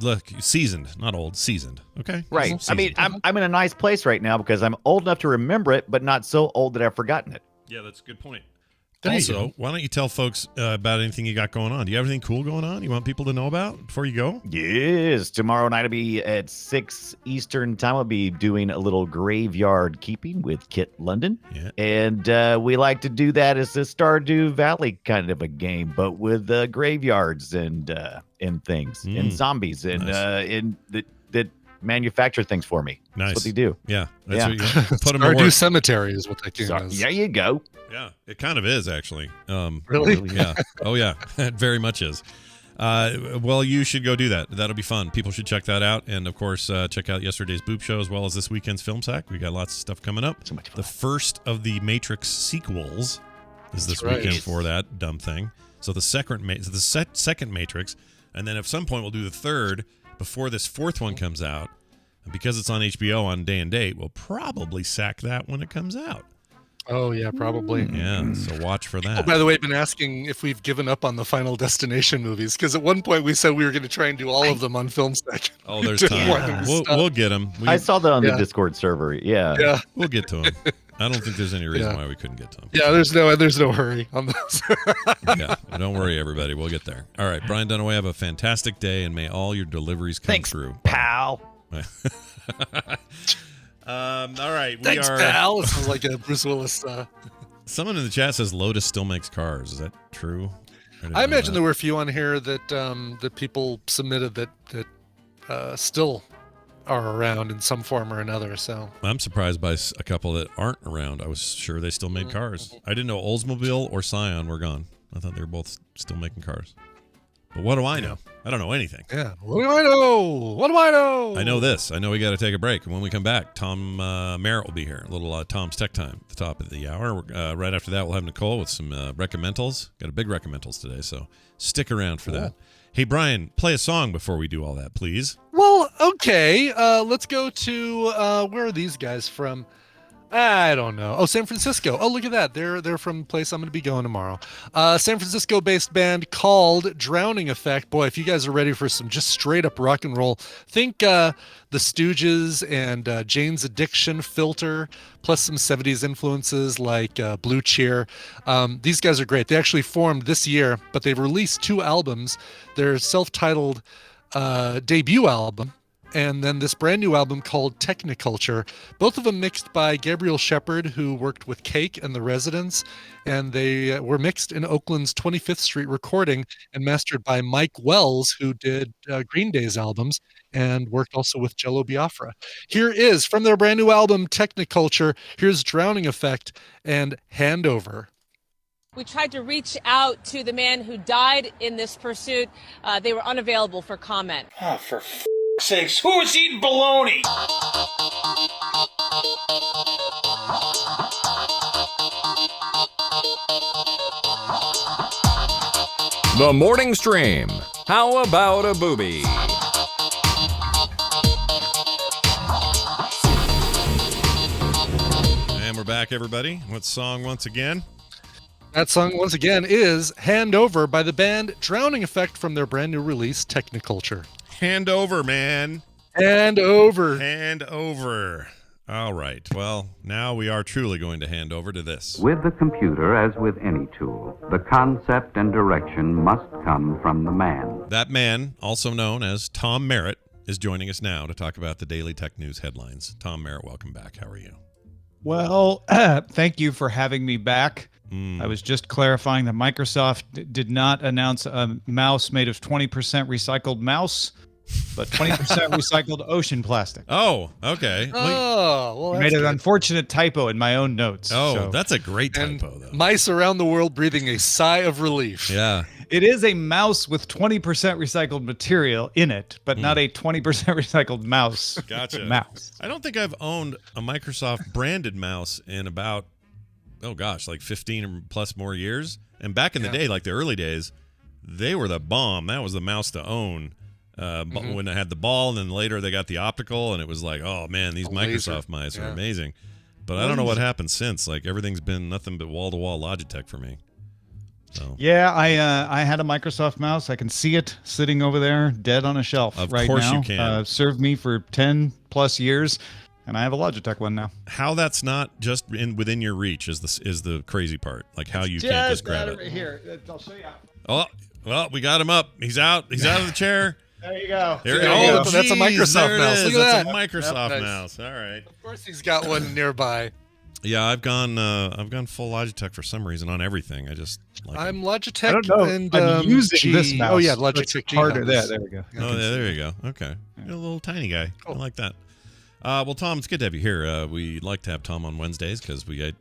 Look, seasoned, not old, seasoned. Okay. Right. Seasoned. I mean, I'm in a nice place right now because I'm old enough to remember it, but not so old that I've forgotten it. Yeah, that's a good point. Thank Also, you. why don't you tell folks about anything you got going on? Do you have anything cool going on you want people to know about before you go? Yes. Tomorrow night I'll be at 6 Eastern time. I'll be doing a little graveyard keeping with Kit London. Yeah. And we like to do that as a Stardew Valley kind of a game, but with graveyards and things and zombies and that manufacture things for me. Nice. That's what they do. Yeah. That's Yeah. what you put them to Stardew work. Cemetery is what that game is. There you go. Yeah, it kind of is actually. Really? Yeah. Oh yeah, it very much is. Well, you should go do that. That'll be fun. People should check that out, and of course, check out yesterday's Boop Show as well as this weekend's Film Sack. We got lots of stuff coming up. So much fun. The first of the Matrix sequels is this right. weekend for that dumb thing. So the second Matrix, and then at some point we'll do the third before this fourth one comes out. And because it's on HBO on day and date, we'll probably sack that when it comes out. Oh yeah, probably. Yeah, so watch for that. Oh, by the way, been asking if we've given up on the Final Destination movies because at one point we said we were going to try and do all of them on Film Sack. Oh, there's Didn't want time. to We'll stop. get them. I saw that on the Yeah. Discord server. Yeah. Yeah, We'll get to them. I don't think there's any reason Yeah. why we couldn't get to them. yeah. There's no hurry on those. Yeah, don't worry, everybody. We'll get there. All right, Brian Dunaway, have a fantastic day, and may all your deliveries come Thanks, through. pal. All right, we Thanks, are. pal. It sounds like a Bruce Willis. Someone in the chat says Lotus still makes cars. Is that true? I imagine there were a few on here that that people submitted that still are around in some form or another. So I'm surprised by a couple that aren't around. I was sure they still made cars. I didn't know Oldsmobile or Scion were gone. I thought they were both still making cars. But what do I know? I don't know anything. yeah, what do I know? What do I know? I know this. I know we got to take a break. And when we come back, Tom Merritt will be here. A little Tom's Tech Time at the top of the hour. Right after that, we'll have Nicole with some Reccamentals. Got a big Reccamentals today, so stick around for that. Hey, Brian, play a song before we do all that, please. Well, okay. Let's go to where are these guys from? I don't know. Oh, San Francisco. Oh, look at that. They're from a place I'm going to be going tomorrow. San Francisco-based band called Drowning Effect. Boy, if you guys are ready for some just straight up rock and roll, think the Stooges and Jane's Addiction, Filter, plus some 70s influences like Blue Cheer. These guys are great. They actually formed this year, but they've released 2 albums. Their self-titled debut album, and then this brand new album called Techniculture, both of them mixed by Gabriel Shepard, who worked with Cake and The Residents, and they were mixed in Oakland's 25th Street recording and mastered by Mike Wells, who did Green Day's albums and worked also with Jello Biafra. Here is, from their brand new album Techniculture, here's Drowning Effect and Handover. We tried to reach out to the man who died in this pursuit. They were unavailable for comment. Oh, for sakes, who's eating bologna? The Morning Stream. How about a booby? And we're back, everybody. What song once again? That song, once again, is Hand Over by the band Drowning Effect from their brand new release, Techniculture. Hand over, man. Hand over. Hand over. All right. Well, now we are truly going to hand over to this. With the computer, as with any tool, the concept and direction must come from the man. That man, also known as Tom Merritt, is joining us now to talk about the Daily Tech News headlines. Tom Merritt, welcome back. How are you? Well, thank you for having me back. I was just clarifying that Microsoft did not announce a mouse made of 20% recycled mouse, but 20% recycled ocean plastic. Oh, okay. Oh, well, I made an unfortunate typo in my own notes. Oh, so. That's a great typo, though. Mice around the world breathing a sigh of relief. Yeah. It is a mouse with 20% recycled material in it, but not a 20% recycled mouse. Gotcha. Mouse. I don't think I've owned a Microsoft branded mouse in about, like 15 or plus more years. And back in the day, like the early days, they were the bomb. That was the mouse to own. When I had the ball, and then later they got the optical, and it was like, oh man, these Microsoft mice are amazing. But I don't know what happened since. Like everything's been nothing but wall-to-wall Logitech for me. So. Yeah, I had a Microsoft mouse. I can see it sitting over there, dead on a shelf right now. Of course you can. Served me for 10 plus years, and I have a Logitech one now. How that's not just within your reach is the crazy part. Like how you can't just grab it. Here, I'll show you. Oh, well, we got him up. He's out. He's out of the chair. There you go. That's a Microsoft mouse. Look at that. That's a Microsoft mouse. All right. Of course, he's got one nearby. Yeah, I've gone full Logitech for some reason on everything. I just like I'm it. Logitech. I don't know. And I'm using this mouse. Oh yeah, Logitech G harder. mouse. There we go. Oh, yeah, there you go. Okay, you're a little tiny guy. Cool. I like that. Well, Tom, it's good to have you here. We like to have Tom on Wednesdays because we get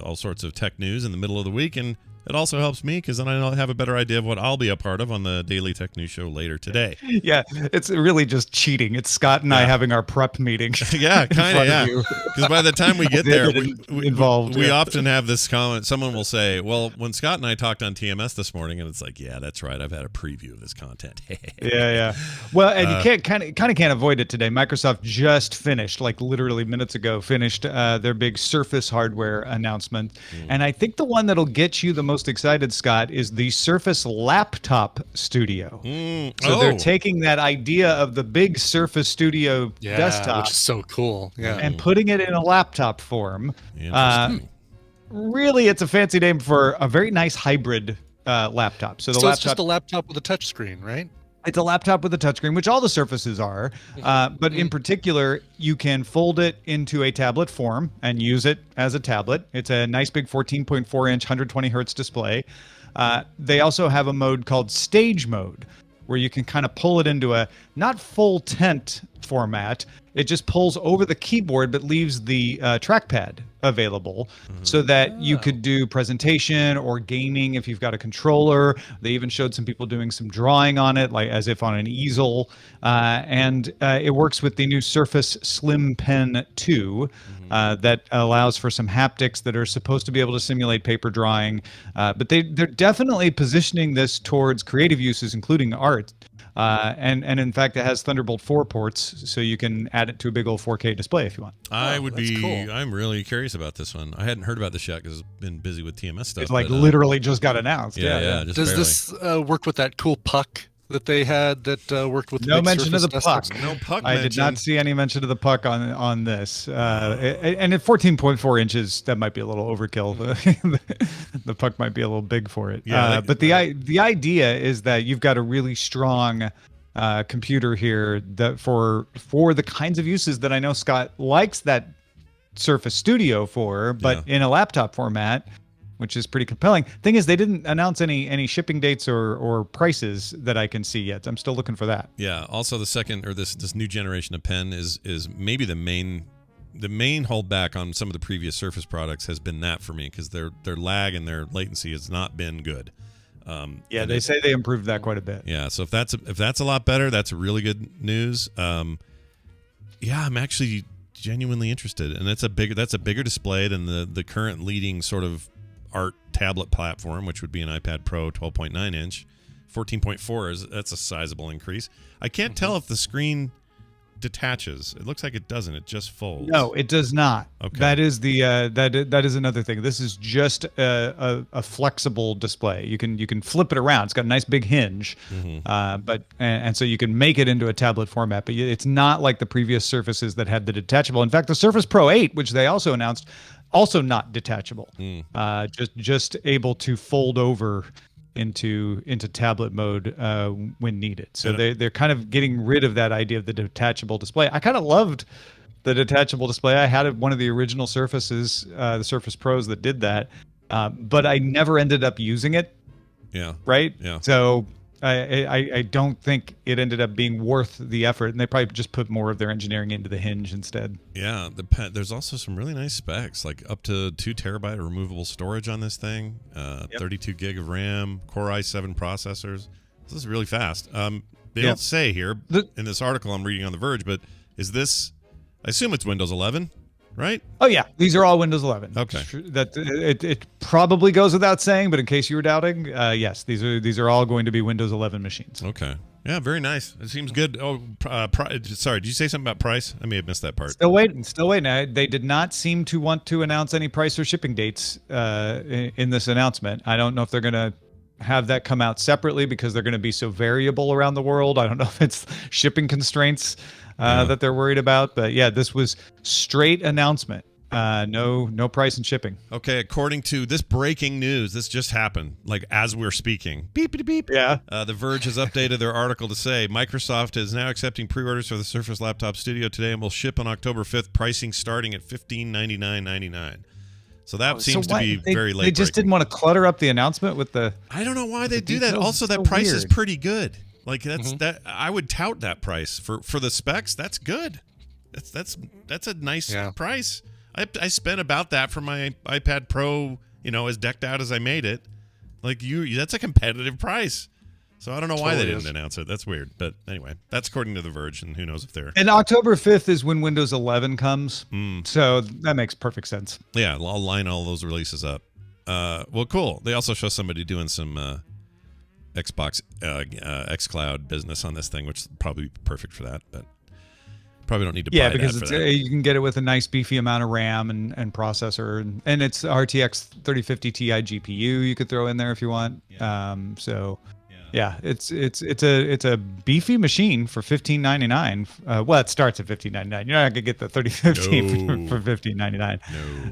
all sorts of tech news in the middle of the week, and it also helps me because then I have a better idea of what I'll be a part of on the Daily Tech News Show later today. Yeah, it's really just cheating. It's Scott and I having our prep meeting. Yeah, kind of, yeah. Because by the time we get there, we yeah. often have this comment. Someone will say, well, when Scott and I talked on TMS this morning, and it's like, yeah, that's right. I've had a preview of this content. Yeah. Well, and you can't avoid it today. Microsoft just finished, like literally minutes ago, their big Surface hardware announcement. And I think the one that'll get you the most excited, Scott, is the Surface Laptop Studio. So they're taking that idea of the big Surface Studio desktop, which is so cool, and putting it in a laptop form. Really, it's a fancy name for a very nice hybrid laptop. So it's just a laptop with a touchscreen, right? It's a laptop with a touchscreen, which all the Surfaces are. But in particular, you can fold it into a tablet form and use it as a tablet. It's a nice big 14.4-inch, 120 hertz display. They also have a mode called Stage Mode, where you can kind of pull it into a not full tent format. It just pulls over the keyboard but leaves the trackpad available so that you could do presentation or gaming if you've got a controller. They even showed some people doing some drawing on it, like as if on an easel. And it works with the new Surface Slim Pen 2 that allows for some haptics that are supposed to be able to simulate paper drawing. But they're definitely positioning this towards creative uses, including art. And in fact, it has Thunderbolt 4 ports, so you can add it to a big old 4K display if you want. Cool. I'm really curious about this one. I hadn't heard about this yet because I've been busy with TMS stuff. It's like literally just got announced. Yeah. Does this work with that cool puck that they had that worked with no mention of the desktops? puck? No puck. I did not see any mention of the puck on this. And at 14.4 inches, that might be a little overkill. The puck might be a little big for it. Yeah, but the idea is that you've got a really strong computer here that for the kinds of uses that I know Scott likes that Surface Studio for, but in a laptop format, which is pretty compelling. Thing is, they didn't announce any shipping dates or prices that I can see yet. I'm still looking for that. Yeah. Also, the second or this new generation of pen is maybe the main holdback on some of the previous Surface products has been that for me because their lag and their latency has not been good. They say they improved that quite a bit. Yeah. So if that's a lot better, that's really good news. I'm actually genuinely interested, and that's a bigger display than the current leading sort of art tablet platform, which would be an iPad Pro 12.9 inch. 14.4 that's a sizable increase. I can't tell if the screen detaches. It looks like it doesn't. It just folds. No, it does not. Okay. That is the that is another thing. This is just a flexible display. You can flip it around. It's got a nice big hinge, and so you can make it into a tablet format. But it's not like the previous Surfaces that had the detachable. In fact, the Surface Pro 8, which they also announced, also not detachable. Just able to fold over into tablet mode when needed. So they're kind of getting rid of that idea of the detachable display. I kind of loved the detachable display. I had one of the original Surfaces, the Surface Pros that did that, but I never ended up using it. Yeah. Right. Yeah. So I don't think it ended up being worth the effort, and they probably just put more of their engineering into the hinge instead. Yeah, there's also some really nice specs, like up to 2 terabyte of removable storage on this thing, 32 gig of RAM, Core i7 processors. This is really fast. They don't say here in this article I'm reading on The Verge, but is this? I assume it's Windows 11. Right? Oh yeah, these are all Windows 11. Okay. That it probably goes without saying, but in case you were doubting, yes, these are all going to be Windows 11 machines. Okay. Yeah, very nice. It seems good. Oh, sorry, did you say something about price? I may have missed that part. Still waiting. They did not seem to want to announce any price or shipping dates in this announcement. I don't know if they're going to have that come out separately because they're going to be so variable around the world. I don't know if it's shipping constraints that they're worried about, but yeah, this was straight announcement. No price and shipping. Okay, according to this breaking news, this just happened, like as we're speaking. Beep, beep, beep. Yeah. The Verge has updated their article to say Microsoft is now accepting pre-orders for the Surface Laptop Studio today and will ship on October 5th, pricing starting at $1599.99. So that seems to be very late. They just didn't want to clutter up the announcement with the. I don't know why they do that. Also, that price is pretty good. Like that. I would tout that price for the specs. That's good. That's a nice price. I spent about that for my iPad Pro. As decked out as I made it. Like that's a competitive price. So I don't know why they didn't announce it. That's weird. But anyway, that's according to The Verge, and who knows if they're. And October 5th is when Windows 11 comes. So that makes perfect sense. Yeah, I'll line all those releases up. Well, cool. They also show somebody doing some Xbox xCloud business on this thing, which is probably perfect for that. But probably don't need to buy because that for that. You can get it with a nice beefy amount of RAM and processor, and it's RTX 3050 Ti GPU you could throw in there if you want. Yeah, it's a beefy machine for $1599. Well, it starts at $1599. You're not gonna get the 3050 for $1599.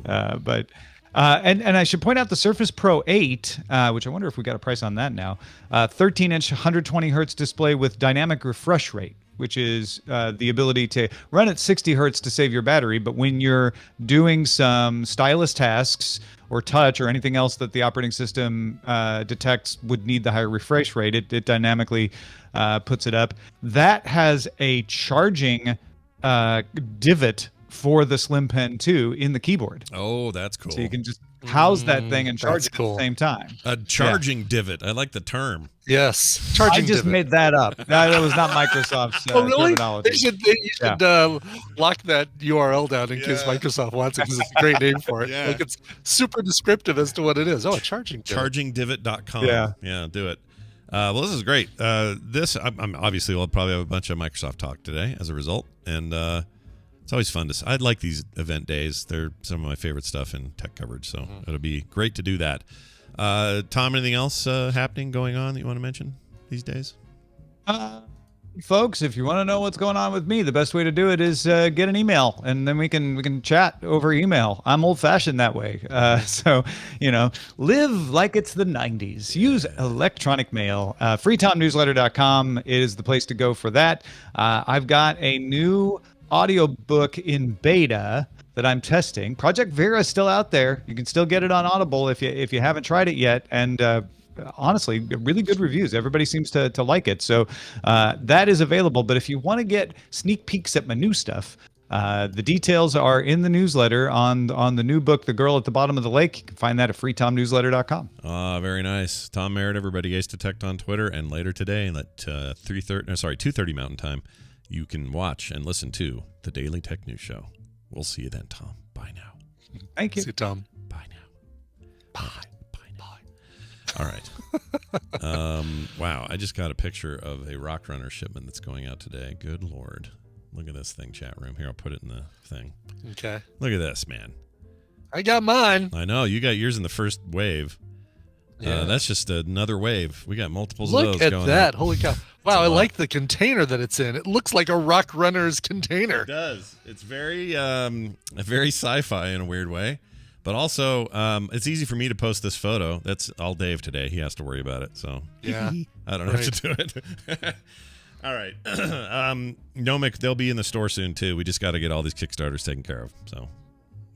No. But I should point out the Surface Pro 8, which I wonder if we got a price on that now. 13-inch 120 hertz display with dynamic refresh rate, which is the ability to run at 60 hertz to save your battery. But when you're doing some stylus tasks or touch or anything else that the operating system detects would need the higher refresh rate, it dynamically puts it up. That has a charging divot for the Slim Pen 2 in the keyboard. Oh, that's cool. So you can just house that thing and charge it at the same time. A charging divot. I like the term. Yes. Charging I just made that up. That was not Microsoft's terminology. You should lock that URL down in case Microsoft wants it, because it's a great name for it. Yeah. Like, it's super descriptive as to what it is. Oh, a charging divot. Chargingdivot.com. Yeah, do it. Well, this is great. I'm obviously we'll probably have a bunch of Microsoft talk today as a result, and it's always fun to. I like these event days. They're some of my favorite stuff in tech coverage, so it'll be great to do that. Tom, anything else going on that you want to mention these days? Folks, if you want to know what's going on with me, the best way to do it is get an email, and then we can chat over email. I'm old-fashioned that way. So, live like it's the 90s. Use electronic mail. freetomnewsletter.com is the place to go for that. I've got a new audiobook in beta that I'm testing. Project Vera is still out there. You can still get it on Audible if you haven't tried it yet. And honestly, really good reviews. Everybody seems to like it. So that is available. But if you want to get sneak peeks at my new stuff, the details are in the newsletter on the new book, The Girl at the Bottom of the Lake. You can find that at freetomnewsletter.com. Very nice. Tom Merritt, everybody, Ace Detect on Twitter. And later today at 2:30 Mountain Time, you can watch and listen to the Daily Tech News Show. We'll see you then, Tom. Bye now. Thank you. See you, Tom. Bye now. Bye. All right. Wow. I just got a picture of a Rock Runner shipment that's going out today. Good Lord. Look at this thing, chat room. Here, I'll put it in the thing. Okay. Look at this, man. I got mine. I know. You got yours in the first wave. Yeah. That's just another wave. We got multiples of those Look going at that. on. Holy cow. Wow, I like the container that it's in. It looks like a Rock Runner's container. It does. It's very sci-fi in a weird way. But also, it's easy for me to post this photo. That's all Dave today. He has to worry about it. So yeah, I don't have to do it. All right. Nomic, they'll be in the store soon, too. We just got to get all these Kickstarters taken care of. So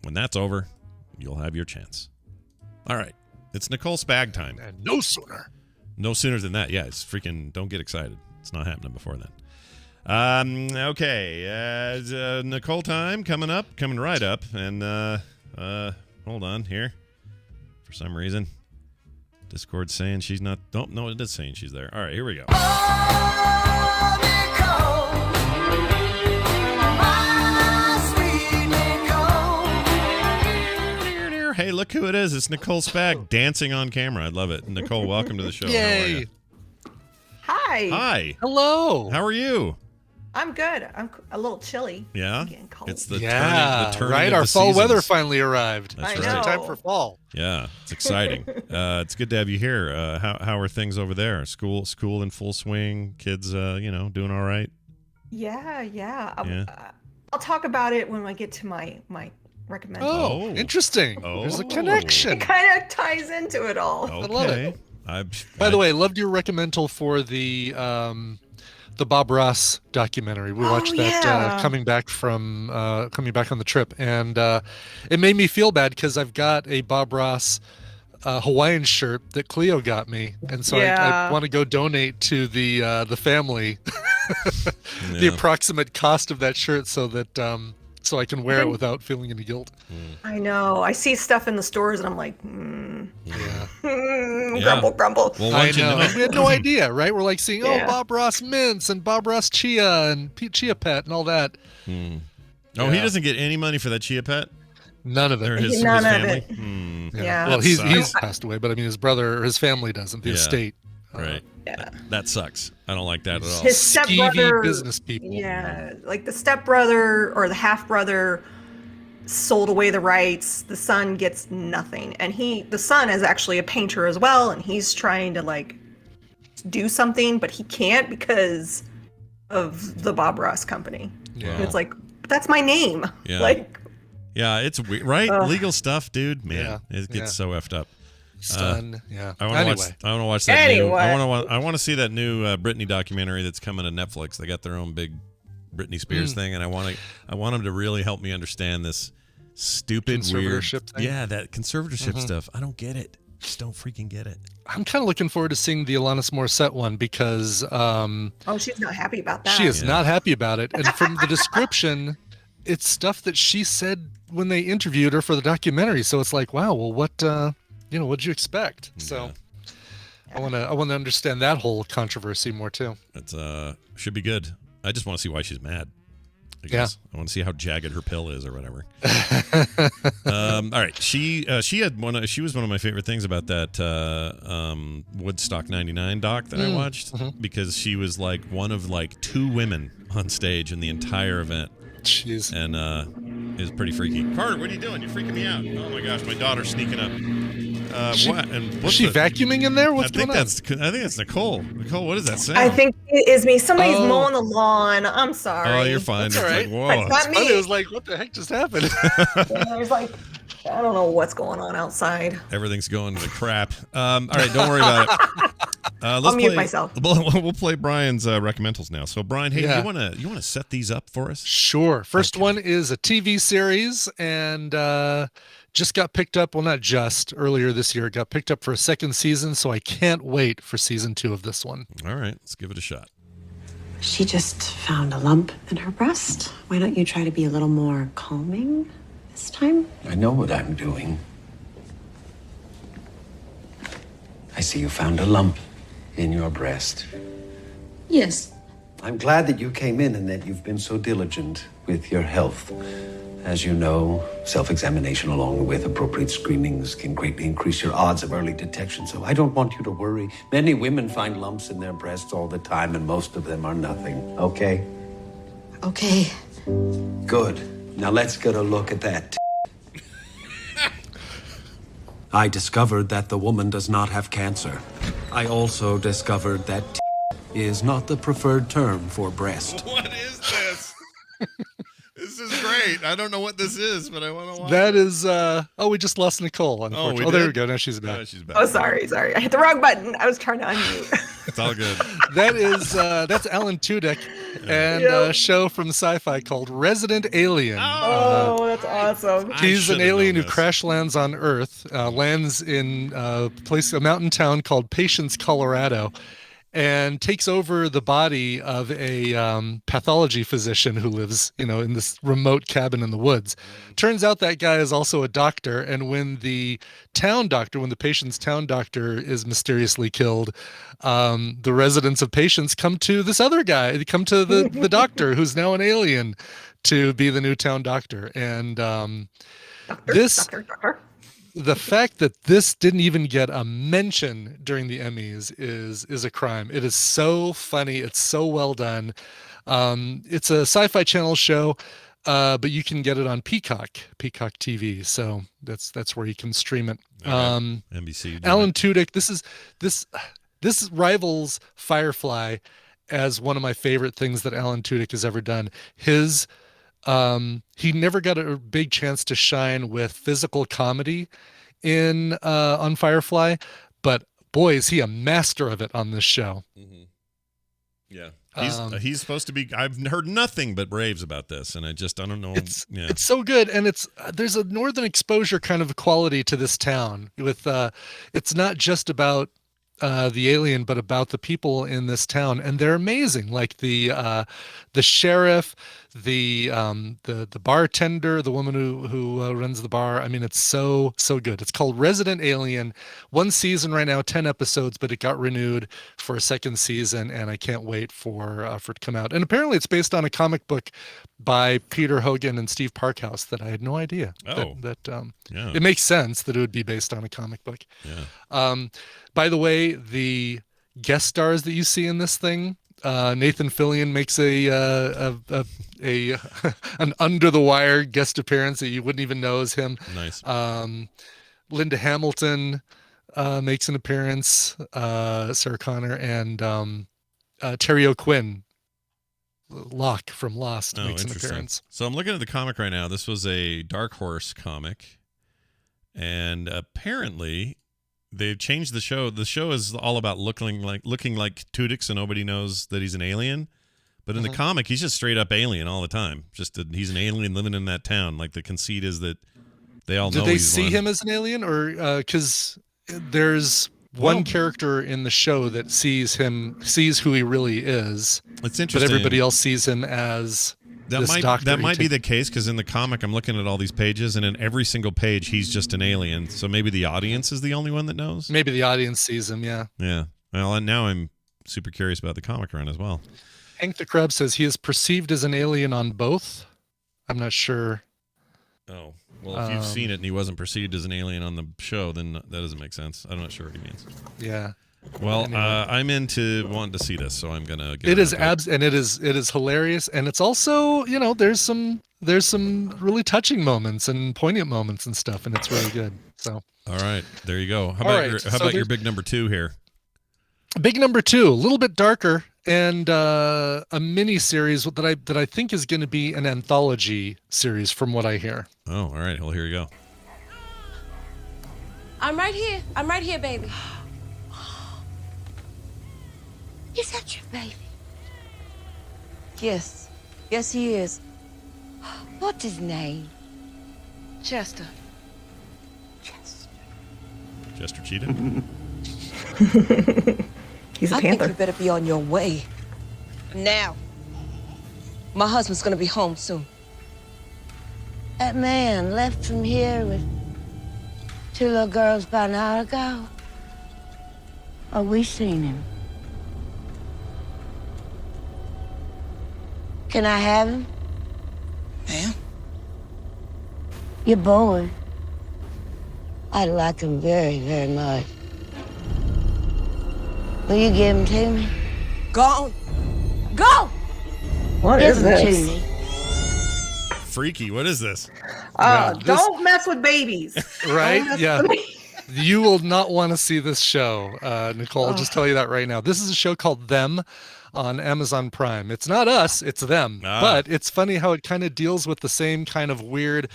when that's over, you'll have your chance. All right. It's Nicole Spag time. And no sooner. No sooner than that. Yeah, it's freaking, don't get excited. It's not happening before then. Okay. Nicole time coming right up. And hold on here. For some reason, Discord's saying she's not. Don't know. It is saying she's there. All right, here we go. Hey, look who it is. It's Nicole Spag dancing on camera. I love it. Nicole, welcome to the show. Yay. How are you? Hi. Hi. Hello. How are you? I'm good. I'm a little chilly. Yeah? Getting cold. It's the turning right. of Our the fall seasons. weather finally arrived. That's I right. know. Time for fall. Yeah, it's exciting. It's good to have you here. How are things over there? School in full swing. Kids, doing all right. Yeah. I'll talk about it when I get to my recommendation. Oh, interesting. There's a connection. It kind of ties into it all. Okay. I love it. By the way, loved your recommendal for the Bob Ross documentary. We watched that coming back on the trip, and it made me feel bad because I've got a Bob Ross Hawaiian shirt that Cleo got me, and so I want to go donate to the family the approximate cost of that shirt so that so I can wear it without feeling any guilt. I know. I see stuff in the stores and I'm like, grumble. Well, I know. We had no idea, right? We're like seeing, Bob Ross mints and Bob Ross chia and Chia Pet and all that. Oh, he doesn't get any money for that Chia Pet? None of it. Or his None of family? it. Yeah. Well, he's passed away, but I mean, his brother or his family doesn't. The estate. Right. Yeah. That sucks. I don't like that at all. His stepbrother, business people. Yeah, like the stepbrother or the half brother sold away the rights. The son gets nothing, and the son is actually a painter as well, and he's trying to do something, but he can't because of the Bob Ross company. Yeah. And it's like, that's my name. Yeah. Yeah, it's weird, right? Legal stuff, dude. Man, it gets so effed up. Son, I want to watch that. I want to see that new Britney documentary that's coming to Netflix. They got their own big Britney Spears thing, and I want them to really help me understand this stupid weird thing? Yeah, that conservatorship stuff. I don't get it. Just don't freaking get it. I'm kind of looking forward to seeing the Alanis Morissette one because she's not happy about that. She is not happy about it, and from the description, it's stuff that she said when they interviewed her for the documentary. So it's like, wow, well, what'd you expect? So I want to understand that whole controversy more too. It's should be good. I just want to see why she's mad. I want to see how jagged her pill is or whatever. All right. She was one of my favorite things about that Woodstock 99 doc that I watched because she was like one of like two women on stage in the entire event. Jeez. And it was pretty freaky. Carter, what are you doing? You're freaking me out. Oh my gosh, my daughter's sneaking up. What? And was she vacuuming in there? What's going on? I think that's Nicole. Nicole, what does that sound? I think it is me. Somebody's mowing the lawn. I'm sorry. Oh, you're fine. That's all right. Like, whoa. That's not me. It was like, what the heck just happened? There's like, I don't know what's going on outside. Everything's going to crap. All right, don't worry about it. Let's I'll mute myself. We'll play Brian's Reccamentals now. So, Brian, hey, you wanna set these up for us? Sure. First one is a TV series, and just got picked up. Well, not just earlier this year. It got picked up for a second season, so I can't wait for season 2 of this one. All right, let's give it a shot. She just found a lump in her breast. Why don't you try to be a little more calming this time? I know what I'm doing. I see you found a lump in your breast. Yes. I'm glad that you came in and that you've been so diligent with your health. As you know, self-examination along with appropriate screenings can greatly increase your odds of early detection, so I don't want you to worry. Many women find lumps in their breasts all the time, and most of them are nothing, okay? Okay. Good. Now let's get a look at that. I discovered that the woman does not have cancer. I also discovered that is not the preferred term for breast. What is this? This is great. I don't know what this is, but I want to watch That is, we just lost Nicole, unfortunately. we There did? we go. Now she's back. She's back. Oh, sorry. I hit the wrong button. I was trying to unmute. It's all good. That is, that's Alan Tudyk and a show from Sci-Fi called Resident Alien. Oh, that's awesome. He's an alien who crash lands on Earth, lands in a mountain town called Patience, Colorado, and takes over the body of a pathology physician who lives, in this remote cabin in the woods. Turns out that guy is also a doctor, and when the patient's town doctor is mysteriously killed, the residents of Patience come to this other guy. They come to the doctor, who's now an alien, to be the new town doctor. And the fact that this didn't even get a mention during the Emmys is a crime. It is so funny. It's so well done. It's a Sci-Fi Channel show, but you can get it on Peacock TV. So that's where you can stream it. NBC. Alan Tudyk. This rivals Firefly as one of my favorite things that Alan Tudyk has ever done. He never got a big chance to shine with physical comedy on Firefly, but boy, is he a master of it on this show. Mm-hmm. Yeah, he's supposed to be. I've heard nothing but raves about this, and I don't know. It's so good, and there's a northern exposure kind of quality to this town. With it's not just about the alien, but about the people in this town, and they're amazing. Like the sheriff, the bartender, the woman who runs the bar. I mean, it's so good. It's called Resident Alien. 1 season right now, 10 episodes, but it got renewed for a second season, and I can't wait for it to come out. And apparently, it's based on a comic book by Peter Hogan and Steve Parkhouse that I had no idea. It makes sense that it would be based on a comic book. Yeah. By the way, the guest stars that you see in this thing, Nathan Fillion makes an under the wire guest appearance that you wouldn't even know is him. Nice. Linda Hamilton makes an appearance. Sarah Connor and Terry O'Quinn, Locke from Lost, makes an appearance. So I'm looking at the comic right now. This was a Dark Horse comic, and apparently they've changed the show. The show is all about looking like Tudyk, so nobody knows that he's an alien. But in the comic, he's just straight up alien all the time. He's an alien living in that town. Like the conceit is that they all know. Did they see him as an alien, or because there's one character in the show that sees who he really is? It's interesting. But everybody else sees him as this doctor. That might be the case, because in the comic, I'm looking at all these pages, and in every single page, he's just an alien. So maybe the audience is the only one that knows? Maybe the audience sees him, yeah. Yeah. Well, and now I'm super curious about the comic run as well. Hank the Crab says he is perceived as an alien on both. I'm not sure. Oh. Well, if you've seen it and he wasn't perceived as an alien on the show, then that doesn't make sense. I'm not sure what he means. Yeah. Well, anyway. I'm into wanting to see this, so I'm gonna get it. It is hilarious, and it's also, there's some really touching moments and poignant moments and stuff, and it's really good. So. All right, there you go. How about your big number 2 here? Big number 2, a little bit darker, and a mini series that I think is going to be an anthology series, from what I hear. Oh, all right. Well, here you go. I'm right here, baby. Is that your baby? Yes, he is. What's his name? Chester. Chester Cheetah? He's a I panther. think you better be on your way. Now. My husband's gonna be home soon. That man left from here with 2 little girls about an hour ago. Oh, we seen him. Can I have him? Ma'am? Your boy. I like him very, very much. Will you give him to me? Go! Go! What is Listen this? to me. Freaky. What is this? Don't mess with babies. Right? Don't mess Yeah. with me. You will not want to see this show, Nicole. I'll just tell you that right now. This is a show called Them on Amazon Prime. It's not us, it's them. But it's funny how it kind of deals with the same kind of weird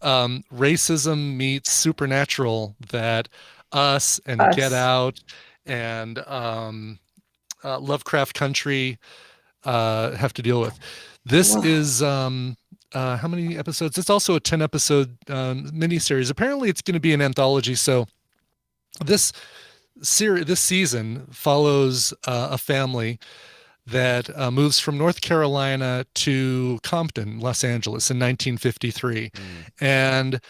racism meets supernatural that Us and Get Out and Lovecraft Country have to deal with. This is how many episodes? It's also a 10-episode miniseries. Apparently, it's going to be an anthology. So this season follows a family that moves from North Carolina to Compton, Los Angeles in 1953. And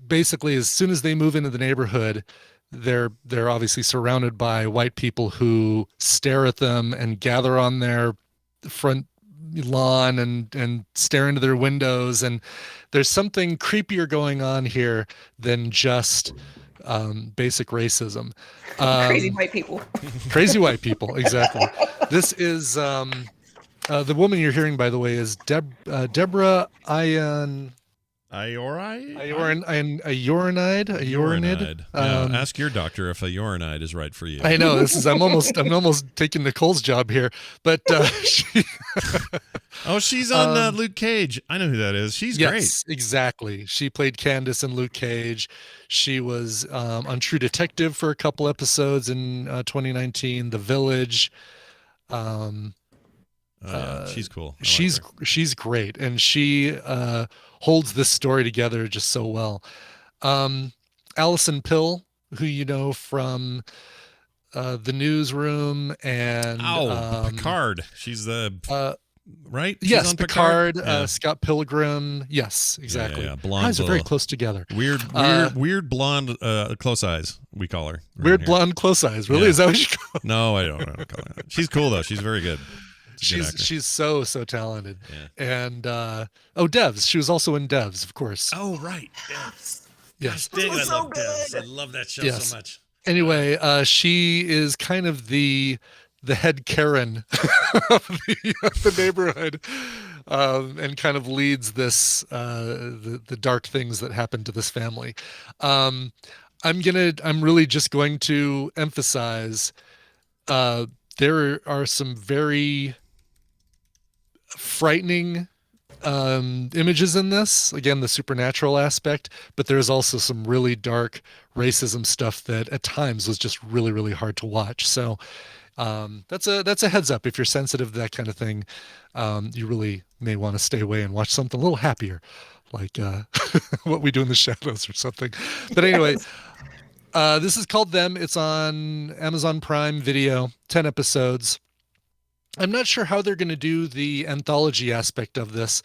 basically, as soon as they move into the neighborhood, they're obviously surrounded by white people who stare at them and gather on their front lawn and stare into their windows. And there's something creepier going on here than just basic racism. Crazy white people. Crazy white people, exactly. This is the woman you're hearing, by the way, is Deborah Iorinide. Ask your doctor if a urinide is right for you. I know I'm almost taking Nicole's job here, but she's on Luke Cage. I know who that is. She's great. Yes, exactly. She played Candace in Luke Cage. She was on True Detective for a couple episodes in 2019. The Village. She's cool. She's great, and she holds this story together just so well. Allison Pill, who you know from The Newsroom and Picard. She's the right? She's yes, on Picard. Yeah. Scott Pilgrim. Yes, exactly. Yeah. Blonde, eyes are very close together. Weird blonde close eyes. We call her. Weird blonde close eyes. Really? Is that what you call her? No, I don't call her. She's cool though. She's very good. She's so talented. And Devs. She was also in Devs, of course. Oh right, Devs. Yes. I love Devs. I love that show so much. Anyway, she is kind of the head Karen of the neighborhood, and kind of leads this the dark things that happen to this family. I'm really just going to emphasize there are some very frightening images in this, again, the supernatural aspect, but there's also some really dark racism stuff that at times was just really, really hard to watch. So that's a heads up. If you're sensitive to that kind of thing, you really may want to stay away and watch something a little happier, like What We Do in the Shadows or something. But anyway, this is called Them. It's on Amazon Prime Video, 10 episodes. I'm not sure how they're going to do the anthology aspect of this.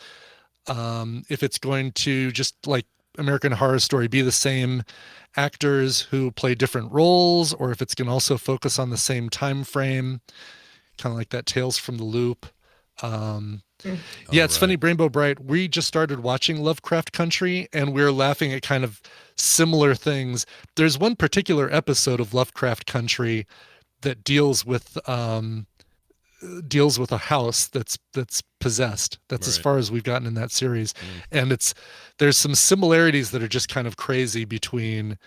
If it's going to, just like American Horror Story, be the same actors who play different roles, or if it's going to also focus on the same time frame, kind of like that Tales from the Loop. It's funny, Rainbow Bright, we just started watching Lovecraft Country, and we're laughing at kind of similar things. There's one particular episode of Lovecraft Country that deals with a house that's possessed. That's as far as we've gotten in that series. And there's some similarities that are just kind of crazy between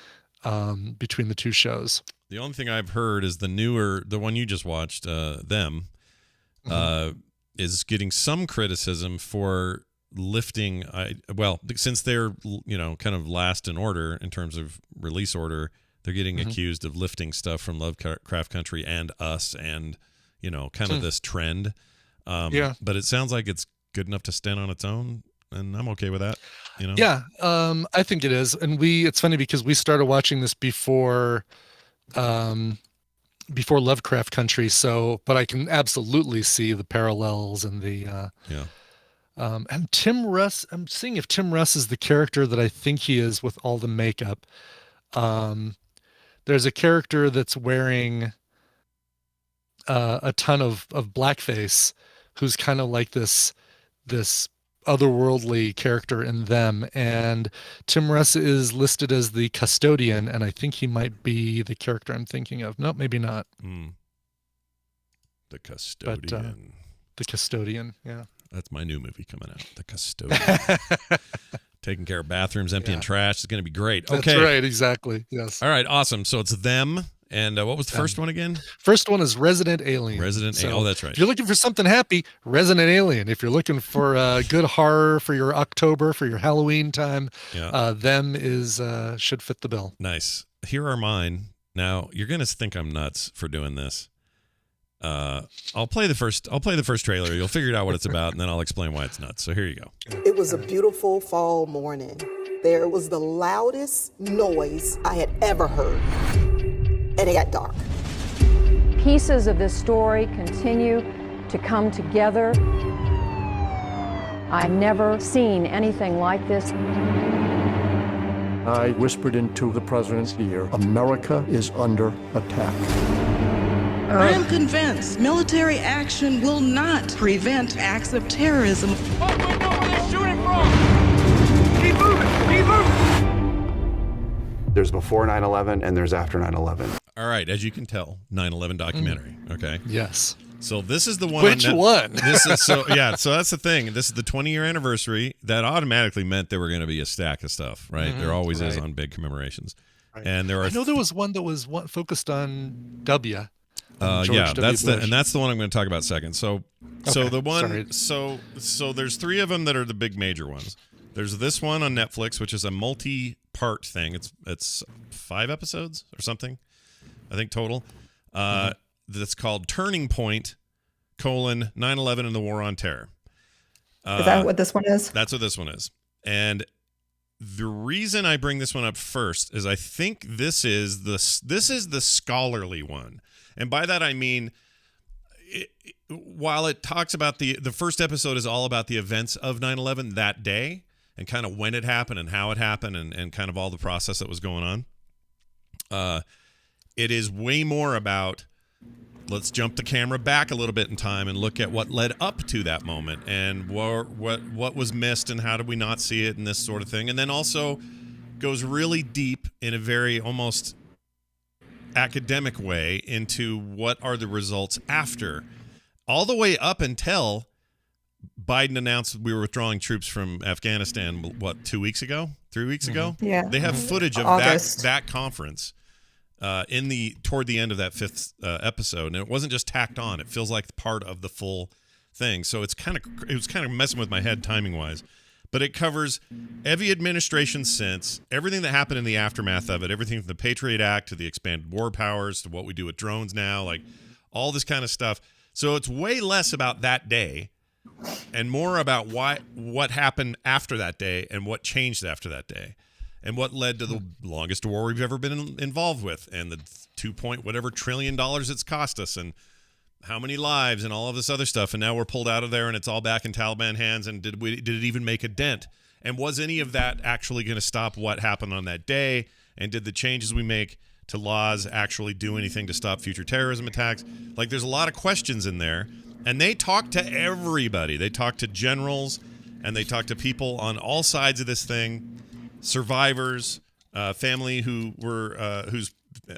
the two shows. The only thing I've heard is the one you just watched, Them, is getting some criticism for lifting. Since they're kind of last in order in terms of release order, they're getting accused of lifting stuff from Lovecraft Country and Us and kind of this trend. But it sounds like it's good enough to stand on its own, and I'm okay with that. Yeah, I think it is. And it's funny because we started watching this before Lovecraft Country, but I can absolutely see the parallels and the and Tim Russ. I'm seeing if Tim Russ is the character that I think he is with all the makeup. There's a character that's wearing a ton of blackface, who's kind of like this otherworldly character in Them, and Tim Russ is listed as the custodian, and I think he might be the character I'm thinking of. No, maybe not. The custodian. But The Custodian. Yeah. That's my new movie coming out. The Custodian. Taking care of bathrooms, emptying trash. It's going to be great. Okay. That's right. Exactly. Yes. All right. Awesome. So it's them. And what was the first one again? First one is Resident Alien. Oh, that's right. If you're looking for something happy, Resident Alien. If you're looking for good horror for your October, for your Halloween time, them is should fit the bill. Nice. Here are mine. Now you're gonna think I'm nuts for doing this. I'll play the first trailer. You'll figure out what it's about, and then I'll explain why it's nuts. So here you go. It was a beautiful fall morning. There was the loudest noise I had ever heard. And it got dark. Pieces of this story continue to come together. I've never seen anything like this. I whispered into the president's ear, America is under attack. I am convinced military action will not prevent acts of terrorism. Oh, we know where they're shooting from! Keep moving! Keep moving! There's before 9/11 and there's after 9/11. All right, as you can tell, 9/11 documentary. Okay. Yes. So this is the one. Which one? This is so that's the thing. This is the 20-year anniversary. That automatically meant there were going to be a stack of stuff, right? There always is on big commemorations. Right. And there are. I know there was one that was focused on W. Yeah, that's Bush. the one I'm going to talk about second. So the one. So there's three of them that are the big major ones. There's this one on Netflix, which is a multi-part thing. It's 5 episodes or something, I think total. That's called Turning Point: 9/11 and the War on Terror. Is that what this one is? That's what this one is. And the reason I bring this one up first is I think this is the scholarly one, and by that I mean, while it talks about the first episode is all about the events of 9/11 that day and kind of when it happened and how it happened and kind of all the process that was going on. It is way more about, let's jump the camera back a little bit in time and look at what led up to that moment and what was missed and how did we not see it and this sort of thing. And then also goes really deep in a very almost academic way into what are the results after, all the way up until Biden announced we were withdrawing troops from Afghanistan, 2 weeks ago? 3 weeks ago? Yeah. They have footage of that conference toward the end of that 5th episode, and it wasn't just tacked on. It feels like part of the full thing. So it was kind of messing with my head timing wise, but it covers every administration since, everything that happened in the aftermath of it, everything from the Patriot Act to the expanded war powers to what we do with drones now, like all this kind of stuff. So it's way less about that day and more about what happened after that day and what changed after that day. And what led to the longest war we've ever been involved with, and the $2 trillion it's cost us, and how many lives, and all of this other stuff. And now we're pulled out of there, and it's all back in Taliban hands. And did it even make a dent? And was any of that actually going to stop what happened on that day? And did the changes we make to laws actually do anything to stop future terrorism attacks? Like, there's a lot of questions in there. And they talk to everybody. They talk to generals, and they talk to people on all sides of this thing. Survivors, family whose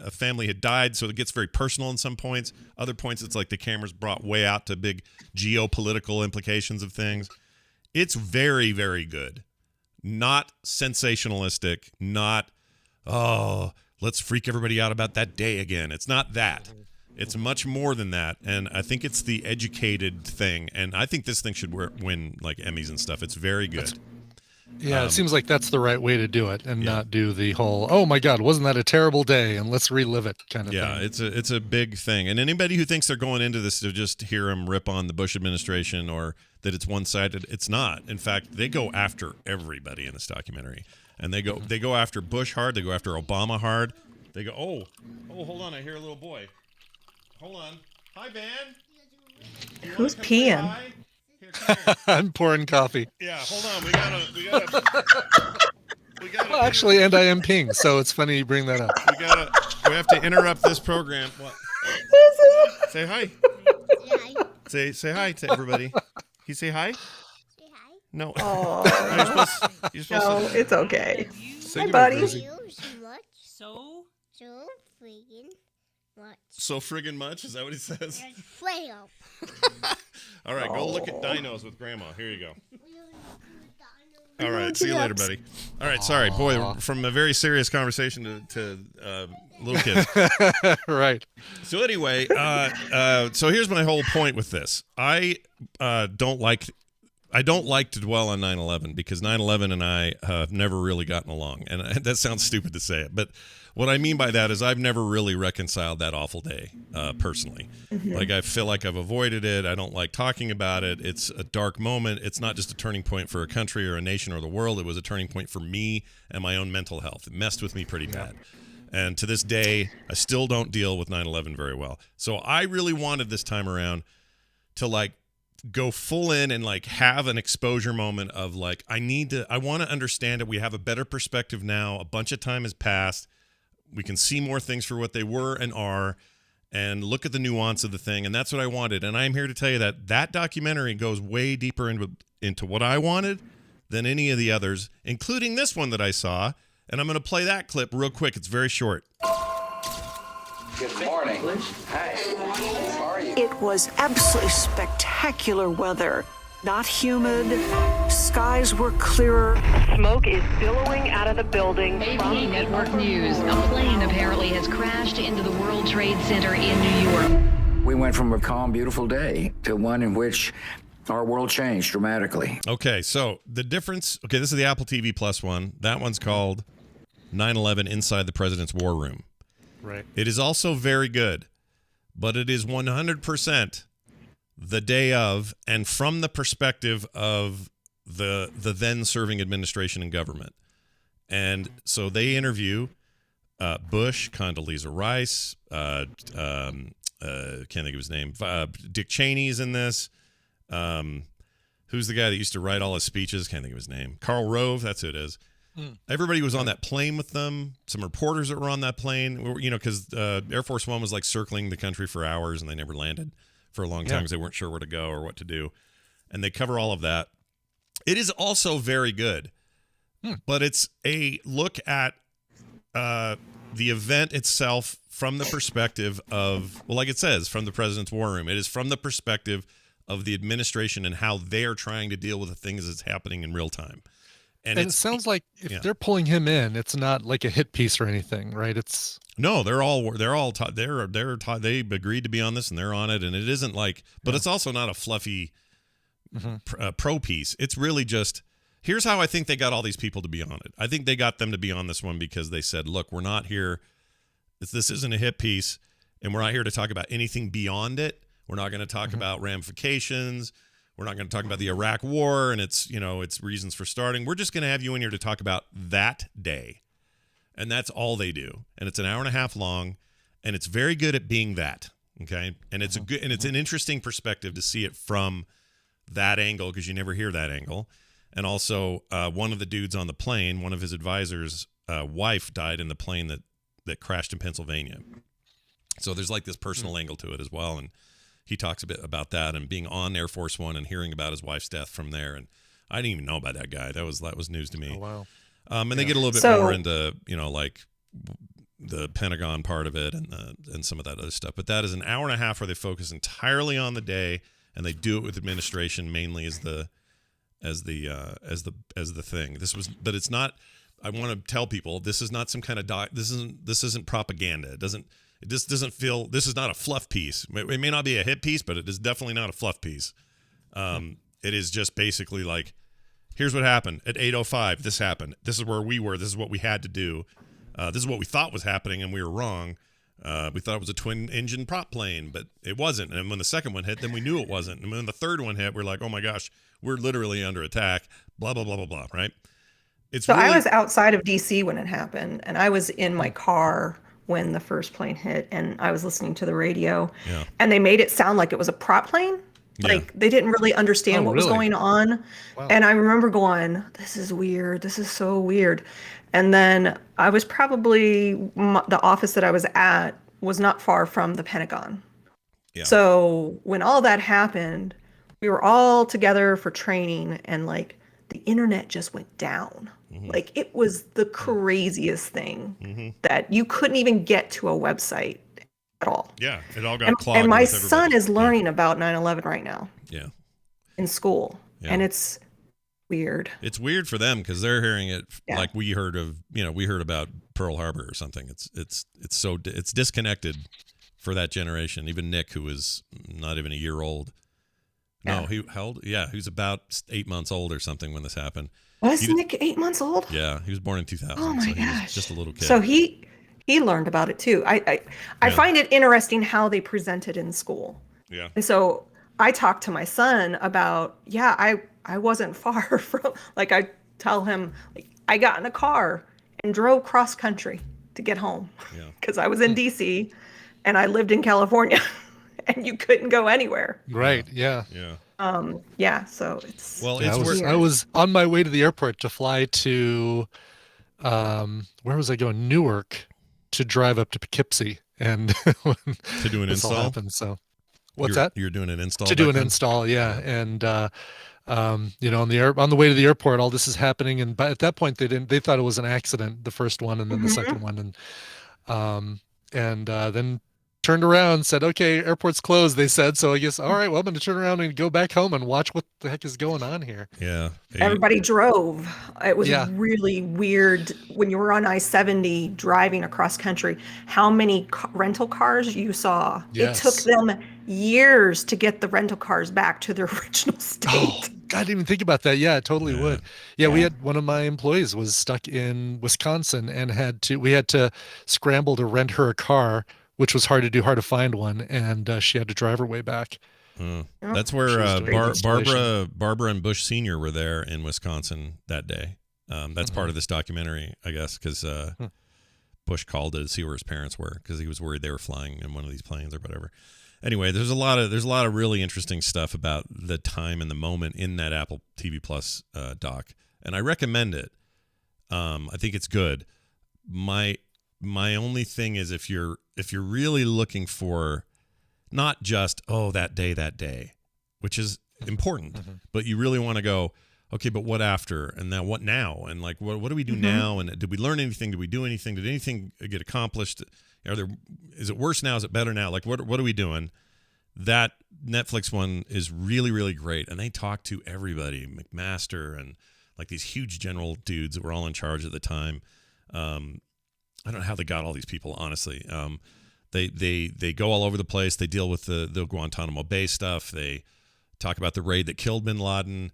family had died, so it gets very personal in some points. Other points, it's like the camera's brought way out to big geopolitical implications of things. It's very, very good. Not sensationalistic. Not, let's freak everybody out about that day again. It's not that. It's much more than that, and I think it's the educated thing. And I think this thing should win like Emmys and stuff. It's very good. Yeah, it seems like that's the right way to do it, and not do the whole, oh my God, wasn't that a terrible day, and let's relive it kind of thing. Yeah, it's a big thing. And anybody who thinks they're going into this to just hear them rip on the Bush administration or that it's one-sided, it's not. In fact, they go after everybody in this documentary. And they go after Bush hard, they go after Obama hard. They go, oh, hold on, I hear a little boy. Hold on. Hi, Van. Who's peeing? I'm pouring coffee. Yeah, hold on. We gotta. Well, actually, and I am peeing, so it's funny you bring that up. We have to interrupt this program. What? Say hi. Say hi to everybody. Can you say hi? Say hi. No. Oh. You're supposed to. It's okay. Hi, buddy. So friggin' much? Is that what he says? All right, go look at dinos with Grandma. Here you go. All right, see you later, buddy. All right, sorry, boy, from a very serious conversation to little kids. Right. So anyway, so here's my whole point with this. I don't like to dwell on 9/11 because 9/11 and I have never really gotten along, and that sounds stupid to say it, but what I mean by that is I've never really reconciled that awful day, personally. Mm-hmm. Like, I feel like I've avoided it. I don't like talking about it. It's a dark moment. It's not just a turning point for a country or a nation or the world. It was a turning point for me and my own mental health. It messed with me pretty bad. And to this day, I still don't deal with 9/11 very well. So I really wanted this time around to, like, go full in and, like, have an exposure moment of, like, I want to understand it. We have a better perspective now. A bunch of time has passed. We can see more things for what they were and are, and look at the nuance of the thing. And that's what I wanted. And I'm here to tell you that documentary goes way deeper into what I wanted than any of the others, including this one that I saw. And I'm going to play that clip real quick. It's very short. Good morning. Hi. How are you? It was absolutely spectacular weather. Not humid. Skies were clearer. Smoke is billowing out of the building. ABC Network News. A plane apparently has crashed into the World Trade Center in New York. We went from a calm, beautiful day to one in which our world changed dramatically. Okay, so the difference... Okay, this is the Apple TV Plus one. That one's called 9/11 Inside the President's War Room. Right. It is also very good, but it is 100% the day of and from the perspective of the then serving administration and government. And so they interview Bush, Condoleezza Rice, can't think of his name, Dick Cheney's in this. Who's the guy that used to write all his speeches? Can't think of his name. Karl Rove, that's who it is. Everybody was on that plane with them. Some reporters that were on that plane, you know, because Air Force One was like circling the country for hours and they never landed for a long time because they weren't sure where to go or what to do. And they cover all of that. It is also very good, but it's a look at the event itself from the perspective of, well, like it says, from the President's War Room. It is from the perspective of the administration and how they are trying to deal with the things that's happening in real time. And it sounds like if they're pulling him in, it's not like a hit piece or anything, right? It's no, they agreed to be on this and they're on it, and it isn't like, but it's also not a fluffy pro piece. It's really just, here's how I think they got all these people to be on it. I think they got them to be on this one because they said, look, we're not here. This isn't a hit piece, and we're not here to talk about anything beyond it. We're not going to talk about ramifications. We're not going to talk about the Iraq War and its reasons for starting. We're just going to have you in here to talk about that day. And that's all they do. And it's an hour and a half long, and it's very good at being that. Okay? And it's it's an interesting perspective to see it from that angle, because you never hear that angle. And also, one of the dudes on the plane, one of his advisors' wife died in the plane that crashed in Pennsylvania. So there's like this personal angle to it as well. And he talks a bit about that and being on Air Force One and hearing about his wife's death from there. And I didn't even know about that guy. That was news to me. Oh, wow. And they get a little bit more into, like the Pentagon part of it and some of that other stuff. But that is an hour and a half where they focus entirely on the day, and they do it with administration mainly as the thing. But it's not. I want to tell people this is not some kind of this isn't propaganda. It just doesn't feel. This is not a fluff piece. It may not be a hit piece, but it is definitely not a fluff piece. It is just basically like, here's what happened at 8:05. This happened. This is where we were. This is what we had to do. This is what we thought was happening, and we were wrong. We thought it was a twin-engine prop plane, but it wasn't. And when the second one hit, then we knew it wasn't. And when the third one hit, we're like, oh my gosh, we're literally under attack. Blah blah blah blah blah. Right? I was outside of DC when it happened, and I was in my car when the first plane hit, and I was listening to the radio, and they made it sound like it was a prop plane. Like they didn't really understand what was going on. Wow. And I remember going, this is weird. This is so weird. And then I was probably, the office that I was at was not far from the Pentagon. Yeah. So when all that happened, we were all together for training, and like the internet just went down. Like it was the craziest thing that you couldn't even get to a website. at all. Yeah, it all got clogged. And my with son everybody. is learning about 9/11 right now. Yeah. In school, Yeah. and it's weird. It's weird for them because they're hearing it Yeah. like we heard about Pearl Harbor or something. It's disconnected for that generation. Even Nick, who was not even a year old. No, how old? Yeah, he was about 8 months old or something when this happened. Was Nick 8 months old? Yeah, he was born in 2000. Oh my so he was gosh. just a little kid. So he learned about it too. I find it interesting how they present it in school. Yeah. And so I talked to my son about, I wasn't far from, like, I tell him, like, I got in a car and drove cross country to get home because I was in DC and I lived in California and you couldn't go anywhere. Right. Yeah. Yeah. So it's, I was on my way to the airport to fly to, where was I going? Newark, to drive up to Poughkeepsie and to do an this all install. happened, so what's that? You're doing an install To do back an then? install, yeah. And on the way to the airport, all this is happening, and at that point they thought it was an accident, the first one, and then the second one, and then turned around, said, okay, airport's closed, they said. So I guess, all right, well, I'm going to turn around and go back home and watch what the heck is going on here. Yeah. everybody drove. It was really weird when you were on I-70 driving across country, how many rental cars you saw. Yes. It took them years to get the rental cars back to their original state. Oh, I didn't even think about that. Yeah, it totally would. Yeah, we had one of my employees was stuck in Wisconsin and we had to scramble to rent her a car, which was hard to do, hard to find one, and she had to drive her way back. That's where Barbara and Bush Sr. were there in Wisconsin that day. That's part of this documentary, I guess, because Bush called to see where his parents were because he was worried they were flying in one of these planes or whatever. Anyway, there's a lot of really interesting stuff about the time and the moment in that Apple TV Plus doc, and I recommend it. I think it's good. My only thing is if you're really looking for not just that day, which is important, but you really want to go, okay, but what after, and then what now, and like what do we do now, and did we learn anything? Did we do anything? Did anything get accomplished? Is it worse now? Is it better now? Like what are we doing? That Netflix one is really, really great, and they talk to everybody, McMaster and like these huge general dudes that were all in charge at the time. I don't know how they got all these people, honestly. They go all over the place. They deal with the Guantanamo Bay stuff. They talk about the raid that killed bin Laden.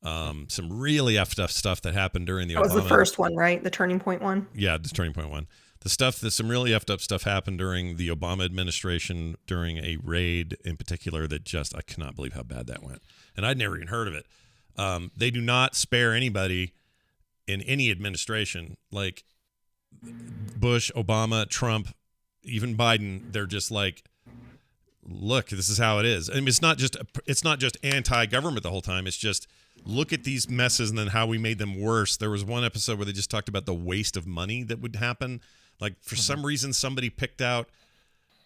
Some really effed up stuff that happened during the That was the first one, right? The Turning Point one? Yeah, the Turning Point one. Some really effed up stuff happened during the Obama administration, during a raid in particular that I cannot believe how bad that went. And I'd never even heard of it. They do not spare anybody in any administration. Like Bush, Obama, Trump, even Biden, they're just like, look, this is how it is. I mean, it's not just anti-government the whole time. It's just look at these messes and then how we made them worse. There was one episode where they just talked about the waste of money that would happen. Like for some reason, somebody picked out,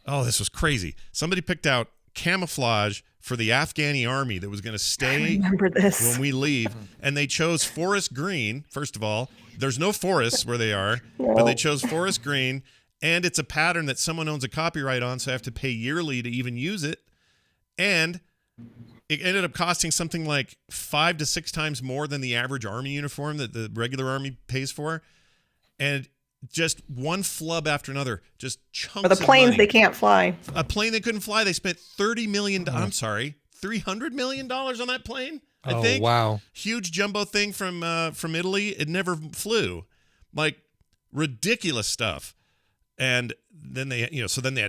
this was crazy. Somebody picked out camouflage for the Afghani army that was going to stay when we leave. And they chose forest green. First of all, there's no forests where they are, but they chose forest green. And it's a pattern that someone owns a copyright on, so I have to pay yearly to even use it. And it ended up costing something like 5 to 6 times more than the average army uniform that the regular army pays for. And just one flub after another, just chunks Or the planes of money. they can't fly. A plane they couldn't fly. They spent $300 million on that plane, I think. Oh, wow. Huge jumbo thing from Italy. It never flew. Like, ridiculous stuff. And then they had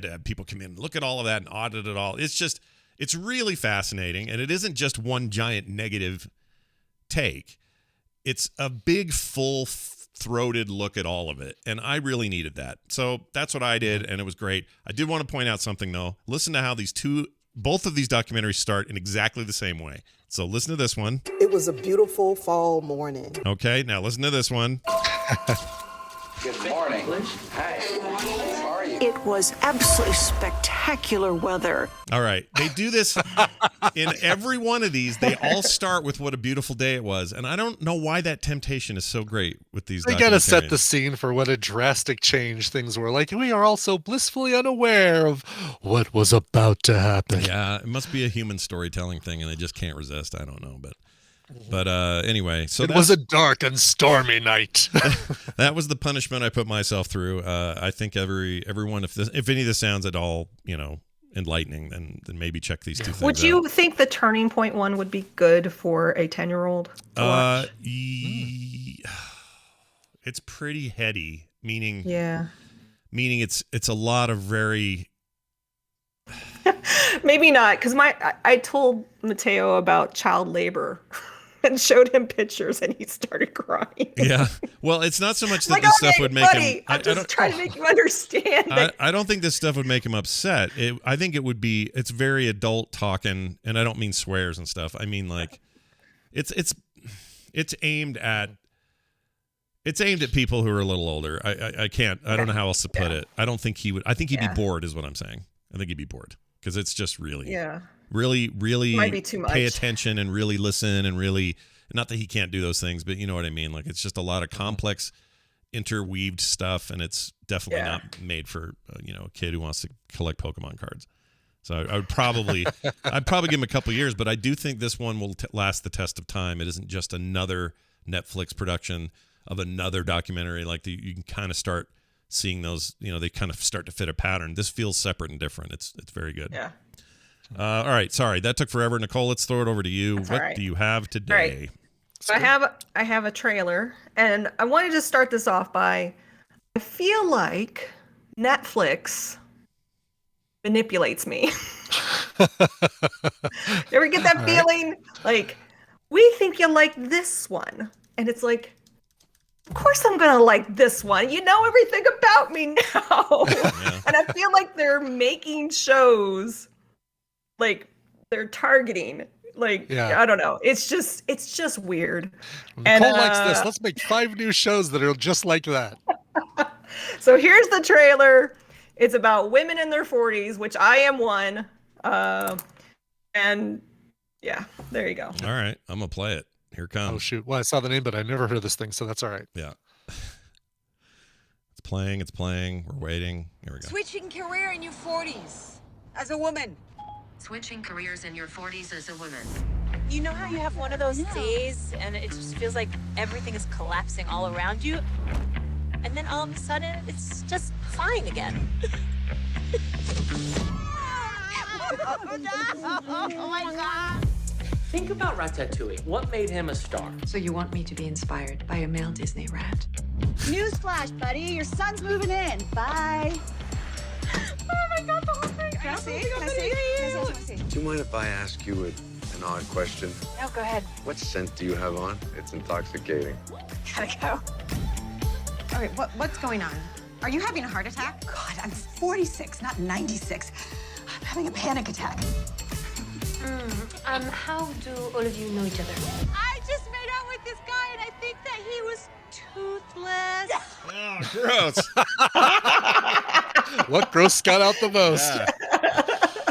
to have people come in and look at all of that and audit it all. It's really fascinating. And it isn't just one giant negative take. It's a big, full-throated look at all of it. And I really needed that. So that's what I did, and it was great. I did want to point out something, though. Listen to how both of these documentaries start in exactly the same way. So listen to this one. It was a beautiful fall morning. Okay, now listen to this one. Good morning. Hi. How are you? It was absolutely spectacular weather. All right. They do this in every one of these. They all start with what a beautiful day it was. And I don't know why that temptation is so great with these They got to set the documentarians. scene for what a drastic change things were. Like, we are all so blissfully unaware of what was about to happen. Yeah, it must be a human storytelling thing, and they just can't resist. I don't know. But anyway. So it was a dark and stormy night. That was the punishment I put myself through. I think everyone, if any of this sounds at all, enlightening, then maybe check these two things Would you think the Turning Point one would be good for a 10-year-old? It's pretty heady, meaning it's a lot of very. Maybe not, because I told Mateo about child labor and showed him pictures, and he started crying. Yeah, well, it's not so much that Like, this stuff okay, would make buddy, him. I'm just trying to make you understand. I don't think this stuff would make him upset. I think it would be. It's very adult talking, and I don't mean swears and stuff. I mean like, it's aimed at. It's aimed at people who are a little older. I can't. I don't know how else to put it. I don't think he would. I think he'd be bored, is what I'm saying. I think he'd be bored because it's just really, really Might be too much. pay attention and really listen and really. Not that he can't do those things, but you know what I mean. Like, it's just a lot of complex, interweaved stuff, and it's definitely not made for a kid who wants to collect Pokemon cards. So I would probably, I'd probably give him a couple years, but I do think this one will last the test of time. It isn't just another Netflix production of another documentary. Like you can kind of start seeing those, they kind of start to fit a pattern. This feels separate and different. It's very good. Yeah. All right. Sorry, that took forever. Nicole, let's throw it over to you. That's what all right. do you have today? All right. So I have a trailer, and I wanted to start this off by, I feel like Netflix manipulates me. You ever get that feeling? Like, we think you like this one. And it's like, of course I'm going to like this one. You know everything about me now. And I feel like they're making shows, like, they're targeting. Like, I don't know. It's just weird. Nicole likes this. Let's make 5 new shows that are just like that. So here's the trailer. It's about women in their 40s, which I am one. And yeah, there you go. All right. I'm going to play it. Here it comes. Oh, shoot. Well, I saw the name, but I never heard of this thing, so that's all right. Yeah. It's playing. We're waiting. Here we go. Switching career in your 40s as a woman. Switching careers in your 40s as a woman. You know how you have one of those days and it just feels like everything is collapsing all around you? And then all of a sudden, it's just fine again. Oh my God. Think about Ratatouille. What made him a star? So you want me to be inspired by a male Disney rat? Newsflash, buddy. Your son's moving in. Bye. Oh my God, the whole thing. Can I see? Do you mind if I ask you an odd question? No, go ahead. What scent do you have on? It's intoxicating. Gotta go. All right, what's going on? Are you having a heart attack? God, I'm 46, not 96. I'm having a panic attack. How do all of you know each other? I just made out with this guy and I think that he was toothless. Oh, gross. What gross got out the most?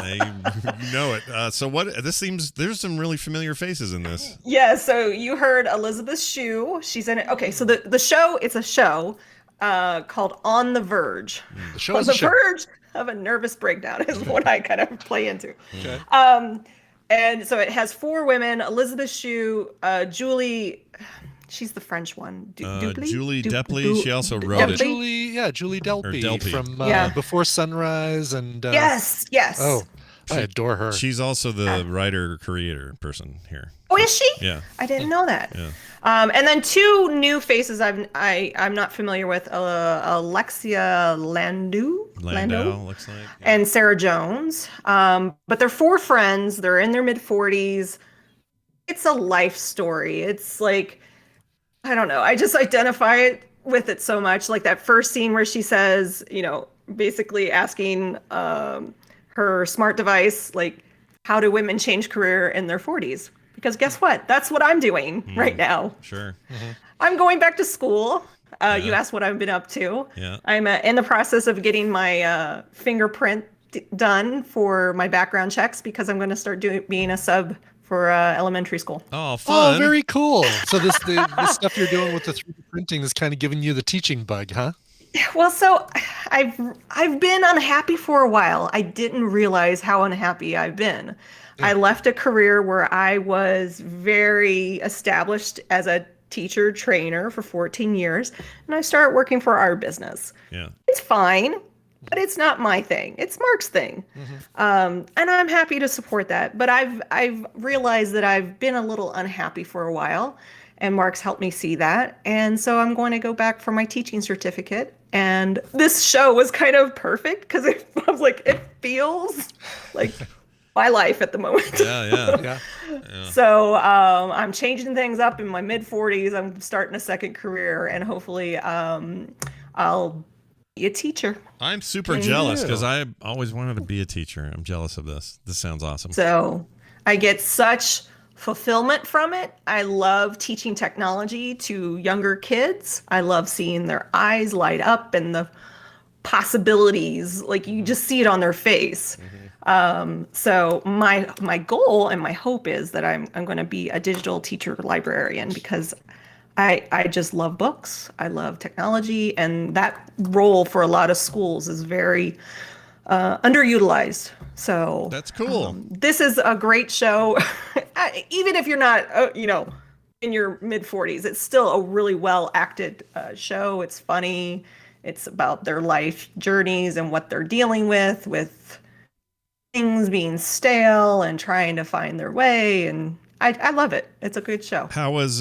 You know it. So what? This seems there's some really familiar faces in this. Yeah, so you heard Elizabeth Shue. She's in it. Okay, so the show, it's a show called On the Verge. The show is On a the show. verge of a nervous breakdown is what I kind of play into. Okay. And so it has 4 women: Elizabeth Shue, Julie. She's the French one. Julie Delpy. She also wrote it. Julie Delpy from Yeah. Before Sunrise and Yes. Oh, I adore her. She's also the writer, creator person here. Oh, is she? Yeah. I didn't know that. Yeah. And then 2 new faces I'm not familiar with: Alexia Landau looks like, and Sarah Jones. But they're 4 friends. They're in their mid-40s. It's a life story. It's like, I don't know. I just identify it with it so much. Like that first scene where she says, basically asking her smart device, like, how do women change career in their 40s? Because guess what? That's what I'm doing right now. Sure. I'm going back to school. You asked what I've been up to. Yeah. I'm in the process of getting my fingerprint done for my background checks because I'm going to start being a sub for elementary school. Oh, fun. Oh, very cool. So the stuff you're doing with the 3D printing is kind of giving you the teaching bug, huh? Well, so I've been unhappy for a while. I didn't realize how unhappy I've been. I left a career where I was very established as a teacher trainer for 14 years, and I started working for our business. Yeah. It's fine, but it's not my thing. It's Mark's thing. And I'm happy to support that. But I've realized that I've been a little unhappy for a while, and Mark's helped me see that. And so I'm going to go back for my teaching certificate. And this show was kind of perfect because I was like, it feels like my life at the moment. Yeah. So I'm changing things up in my mid-40s. I'm starting a second career, and hopefully I'll be a teacher. I'm super jealous because I always wanted to be a teacher. I'm jealous of this. This sounds awesome. So I get such fulfillment from it. I love teaching technology to younger kids. I love seeing their eyes light up and the possibilities. Like, you just see it on their face. So my goal and my hope is that I'm going to be a digital teacher librarian because I just love books. I love technology, and that role for a lot of schools is very underutilized. So that's cool. This is a great show. Even if you're not, in your mid-40s, it's still a really well-acted show. It's funny. It's about their life journeys and what they're dealing with things being stale and trying to find their way. And I love it. It's a good show. How's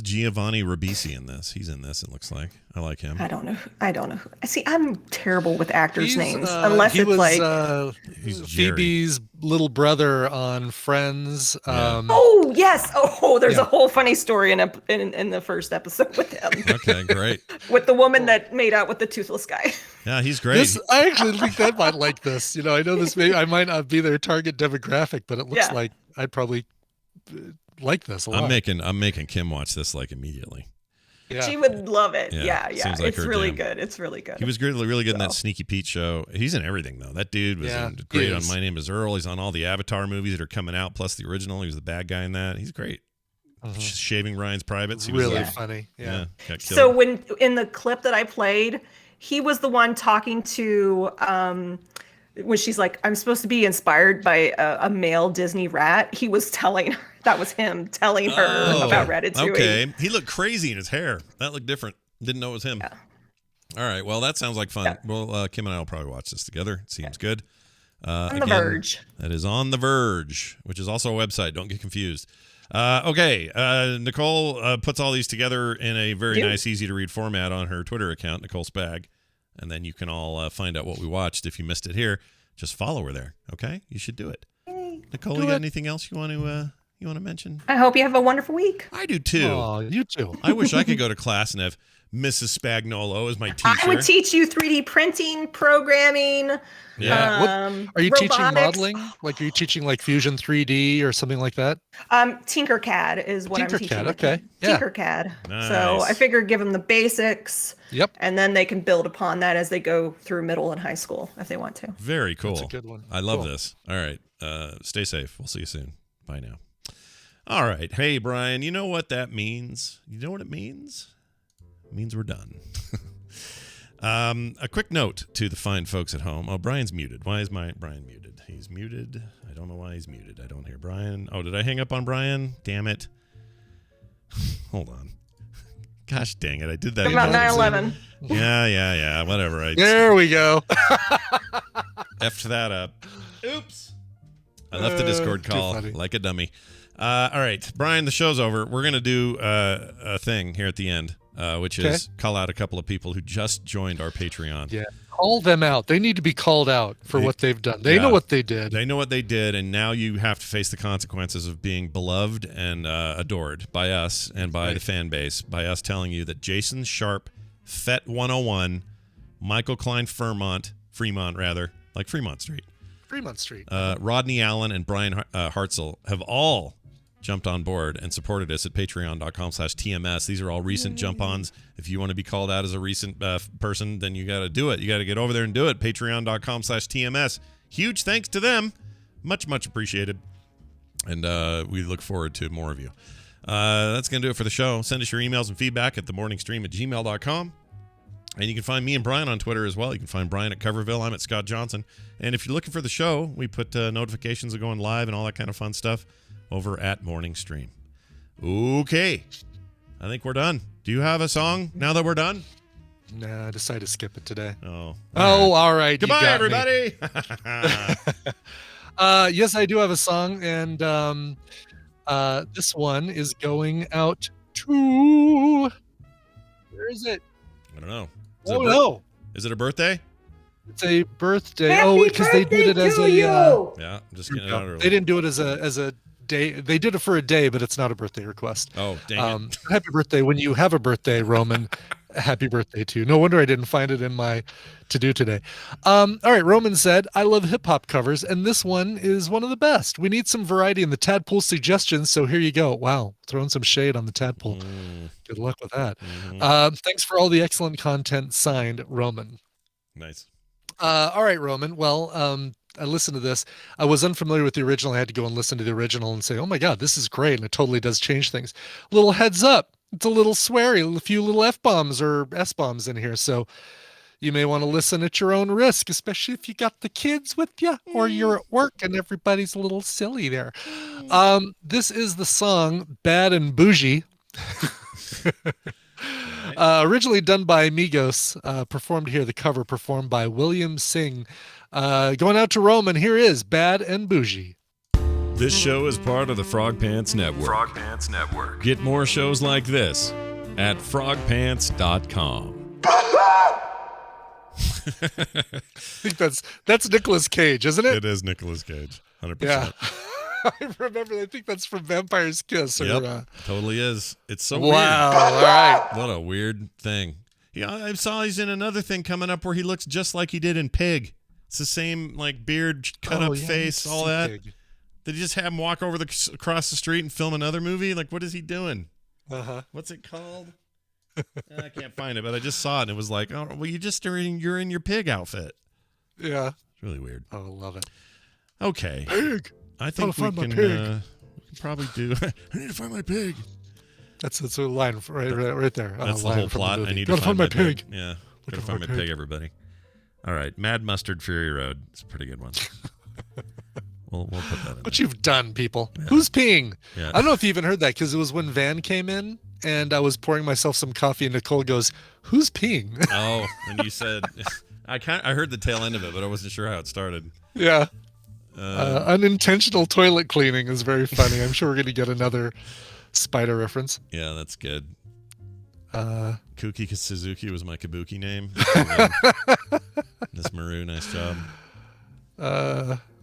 Giovanni Ribisi in this? He's in this, it looks like. I like him. I don't know. See, I'm terrible with actors' names unless it's he's Phoebe's little brother on Friends. Oh yes. Oh, there's a whole funny story in the first episode with him. Okay, great. With the woman that made out with the toothless guy. Yeah, he's great. I actually think that might like this. I know I might not be their target demographic, but it looks like I'd probably like this a lot. I'm making Kim watch this like immediately. Yeah. She would love it. Yeah. Seems like it's her really jam. good. It's really good. He was really good in that Sneaky Pete show. He's in everything though. That dude was great on My Name Is Earl. He's on all the Avatar movies that are coming out, plus the original. He was the bad guy in that. He's great. Shaving Ryan's Privates. He really was funny. Yeah. So when in the clip that I played, he was the one talking to when she's like, I'm supposed to be inspired by a male Disney rat. He was telling her, that was him telling her about Ratatouille. Okay. He looked crazy in his hair. That looked different. Didn't know it was him. Yeah. All right. Well, that sounds like fun. Yeah. Well, Kim and I will probably watch this together. It seems good. On The Verge. That is On The Verge, which is also a website. Don't get confused. Okay. Nicole puts all these together in a very nice, easy to read format on her Twitter account, Nicole Spag. And then you can all find out what we watched. If you missed it here, just follow her there. Okay? You should do it. Yay. Nicole, you got anything else you want to mention? I hope you have a wonderful week. I do too. Oh, you too. I wish I could go to class and have Mrs. Spagnolo as my teacher. I would teach you 3D printing, programming. Yeah. Are you teaching robotics. modeling? Like, are you teaching like Fusion 3D or something like that? Tinkercad is what I'm teaching. Tinkercad, okay. Yeah. Tinkercad. Nice. So I figured give them the basics. Yep. And then they can build upon that as they go through middle and high school if they want to. Very cool. That's a good one. I love this. All right. Stay safe. We'll see you soon. Bye now. All right. Hey, Brian, you know what that means? You know what it means? It means we're done. A quick note to the fine folks at home. Oh, Brian's muted. Why is Brian muted? He's muted. I don't know why he's muted. I don't hear Brian. Oh, did I hang up on Brian? Damn it. Hold on. Gosh dang it. I did that. About 9/11. Yeah. Whatever. There we go. Effed that up. Oops. I left the Discord call like a dummy. All right, Brian, the show's over. We're going to do a thing here at the end, which is call out a couple of people who just joined our Patreon. Yeah, call them out. They need to be called out for what they've done. They know what they did. They know what they did, and now you have to face the consequences of being beloved and adored by us and by the fan base, by us telling you that Jason Sharp, Fett 101, Michael Klein Fremont, like Fremont Street. Fremont Street. Rodney Allen and Brian Hartzell have all jumped on board and supported us at patreon.com/TMS. These are all recent jump-ons. If you want to be called out as a recent person, then you got to do it. You got to get over there and do it. Patreon.com/TMS. Huge thanks to them. Much, much appreciated. And we look forward to more of you. That's going to do it for the show. Send us your emails and feedback at themorningstream@gmail.com. And you can find me and Brian on Twitter as well. You can find Brian at Coverville. I'm at Scott Johnson. And if you're looking for the show, we put notifications of going live and all that kind of fun stuff over at Morning Stream. Okay. I think we're done. Do you have a song now that we're done? Nah, I decided to skip it today. Oh. All right. Goodbye, everybody. Yes, I do have a song, and this one is going out to... Where is it? I don't know. No. Is it a birthday? It's a birthday. Because they did it as a... yeah, I'm just getting it out early. They didn't do it as a day. They did it for a day, but it's not a birthday request. Oh, dang it. Happy birthday when you have a birthday, Roman. Happy birthday to you. No wonder I didn't find it in my to-do today. All right, Roman said, I love hip-hop covers, and this one is one of the best. We need some variety in the Tadpole suggestions, so here you go. Wow, throwing some shade on the Tadpole. Good luck with that. Thanks for all the excellent content. Signed, Roman. Nice. All right, Roman. Well, I listened to this. I was unfamiliar with the original. I had to go and listen to the original and say, oh my God, this is great. And it totally does change things. Little heads up. It's a little sweary, a few little F-bombs or S-bombs in here. So you may want to listen at your own risk, especially if you got the kids with you or you're at work and everybody's a little silly there. This is the song Bad and Bougie. Originally done by Migos, performed here, the cover performed by William Singh. Going out to Roman, here is Bad and Bougie. This show is part of the Frog Pants Network. Frog Pants Network. Get more shows like this at frogpants.com. I think that's Nicolas Cage, isn't it? It is Nicolas Cage, 100%. Yeah. I remember. I think that's from Vampire's Kiss. Yep, totally is. It's so weird. Wow, all right. What a weird thing. Yeah, I saw he's in another thing coming up where he looks just like he did in Pig. It's the same like beard, cut up face, all that. Pig. Did he just have him walk across the street and film another movie? Like, what is he doing? What's it called? I can't find it, but I just saw it and it was like, oh, well, you're in your pig outfit. Yeah, it's really weird. Oh, I love it. Okay, pig. I think we can probably do. I need to find my pig. That's a line right there. That's the whole plot. I need to find my pig. Yeah, gotta find my pig, everybody. All right, Mad Mustard Fury Road. It's a pretty good one. We'll put that in. What you've done, people? Yeah. Who's peeing? Yeah. I don't know if you even heard that because it was when Van came in and I was pouring myself some coffee and Nicole goes, "Who's peeing?" Oh, and you said, I heard the tail end of it, but I wasn't sure how it started. Yeah. Unintentional toilet cleaning is very funny. I'm sure we're going to get another spider reference. Yeah, that's good. Kooky Suzuki was my Kabuki name. Miss Maru, nice job.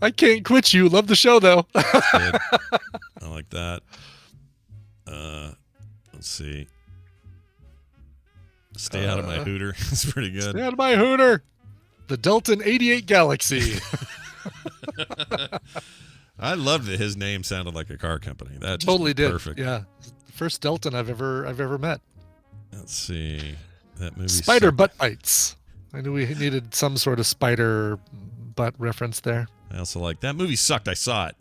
I can't quit you. Love the show, though. That's good. I like that. Let's see. Stay out of my Hooter. It's pretty good. Stay out of my Hooter. The Deltan 88 Galaxy. I loved that his name sounded like a car company. That totally did. Perfect. Yeah, first Deltan I've ever met. Let's see. That movie. Spider butt bites. I knew we needed some sort of spider butt reference there. I also like that movie. Sucked. I saw it.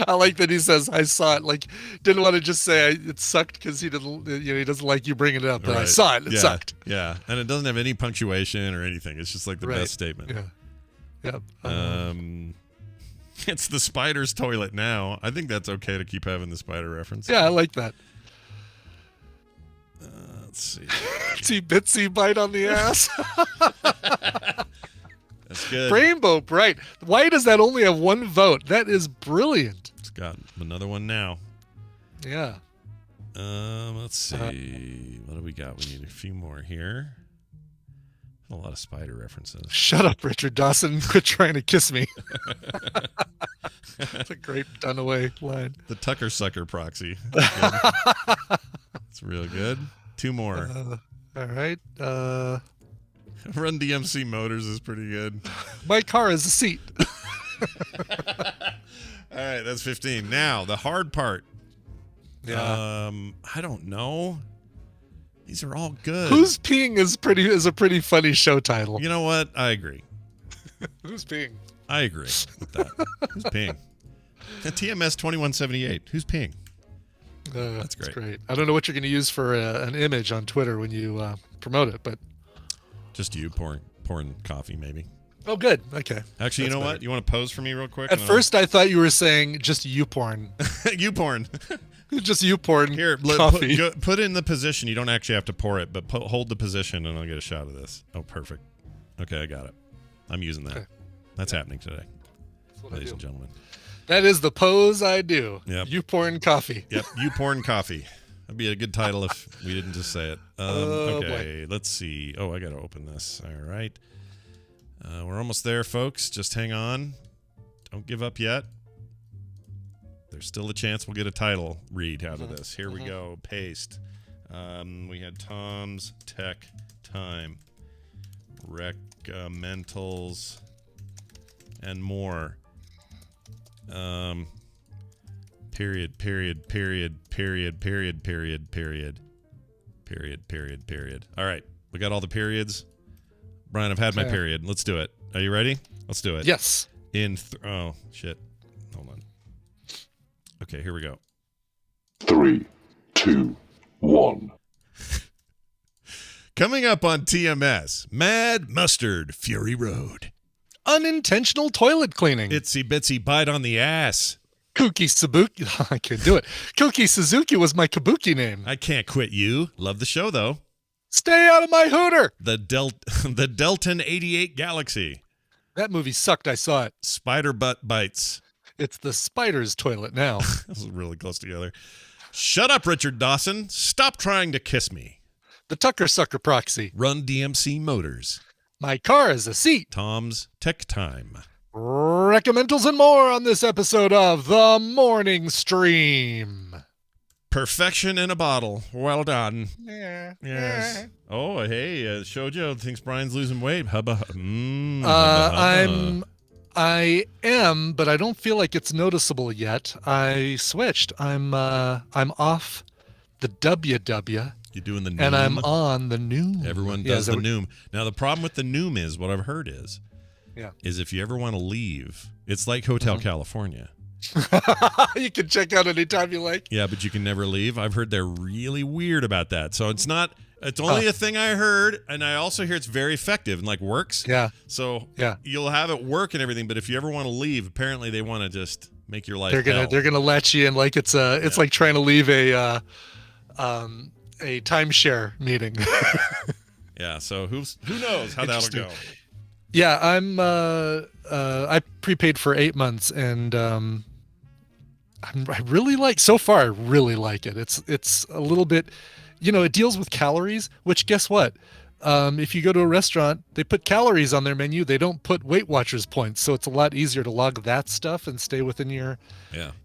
I like that he says I saw it. Like, didn't want to just say it sucked because he didn't. He doesn't like you bringing it up. But right. I saw it. It sucked. Yeah, and it doesn't have any punctuation or anything. It's just like the best statement. Yeah. Yep. It's the spider's toilet now. I think that's okay to keep having the spider reference. Yeah, I like that. Let's see. See Bitsy bite on the ass. That's good. Rainbow Bright. Why does that only have one vote? That is brilliant. It's got another one now. Yeah. Let's see. What do we got? We need a few more here. A lot of spider references. Shut up, Richard Dawson. Quit trying to kiss me. That's a great Dunaway line. The Tucker Sucker Proxy. It's really good. Two more. All right. Run DMC Motors is pretty good. My car is a seat. All right. that's 15. Now, the hard part. Yeah. I don't know. These are all good. Who's Peeing is a pretty funny show title. You know what? I agree. Who's Peeing? I agree with that. Who's peeing? The TMS 2178. Who's peeing? That's great. I don't know what you're going to use for an image on Twitter when you promote it, but just you pouring coffee, maybe. Oh, good. Okay. Actually, you know what? You want to pose for me real quick? At first, I thought you were saying just you porn. You porn. Just you porn. Here, coffee. Put in the position. You don't actually have to pour it, but hold the position, and I'll get a shot of this. Oh, perfect. Okay, I got it. I'm using that. Okay. That's happening today, ladies and gentlemen. That is the pose I do. Yep. You pouring coffee. Yep. You pouring coffee. That'd be a good title if we didn't just say it. Okay, let's see. Oh, I got to open this. All right. We're almost there, folks. Just hang on. Don't give up yet. There's still a chance we'll get a title read out of this. Here we go. Paste. We had Tom's Tech Time, Reccamentals, and more. Period. All right. We got all the periods. Brian, I've had my period. Let's do it. Are you ready? Let's do it. Yes. Oh, shit. Hold on. Okay, here we go. 3, 2, 1. Coming up on TMS, Mad Mustard, Fury Road. Unintentional toilet cleaning. Itsy Bitsy bite on the ass. Kooky Suzuki. I can't do it. Kooky Suzuki was my Kabuki name. I can't quit you. Love the show, though. Stay out of my hooter. The Deltan 88 Galaxy. That movie sucked. I saw it. Spider butt bites. It's the spider's toilet now. This is really close together. Shut up, Richard Dawson. Stop trying to kiss me. The Tucker Sucker Proxy. Run DMC Motors. My car is a seat. Tom's Tech Time. Reccamentals and more on this episode of The Morning Stream. Perfection in a bottle. Well done. Yeah. Yes. Oh, hey, Shoujo thinks Brian's losing weight. Hubba. I am, but I don't feel like it's noticeable yet. I switched. I'm off the WW. You're doing the Noom. And I'm on the Noom. Everyone does the Noom. Now, the problem with the Noom is, what I've heard is if you ever want to leave, it's like Hotel California. You can check out anytime you like. Yeah, but you can never leave. I've heard they're really weird about that. So it's only a thing I heard, and I also hear it's very effective and like works. Yeah. So you'll have it work and everything, but if you ever want to leave, apparently they want to just make your life They're gonna let you in like it's like trying to leave a timeshare meeting. Yeah, so who knows how that'll go. Yeah, I prepaid for 8 months, and I really like it. It's a little bit, it deals with calories, which guess what? If you go to a restaurant, they put calories on their menu. They don't put Weight Watchers points, so it's a lot easier to log that stuff and stay within your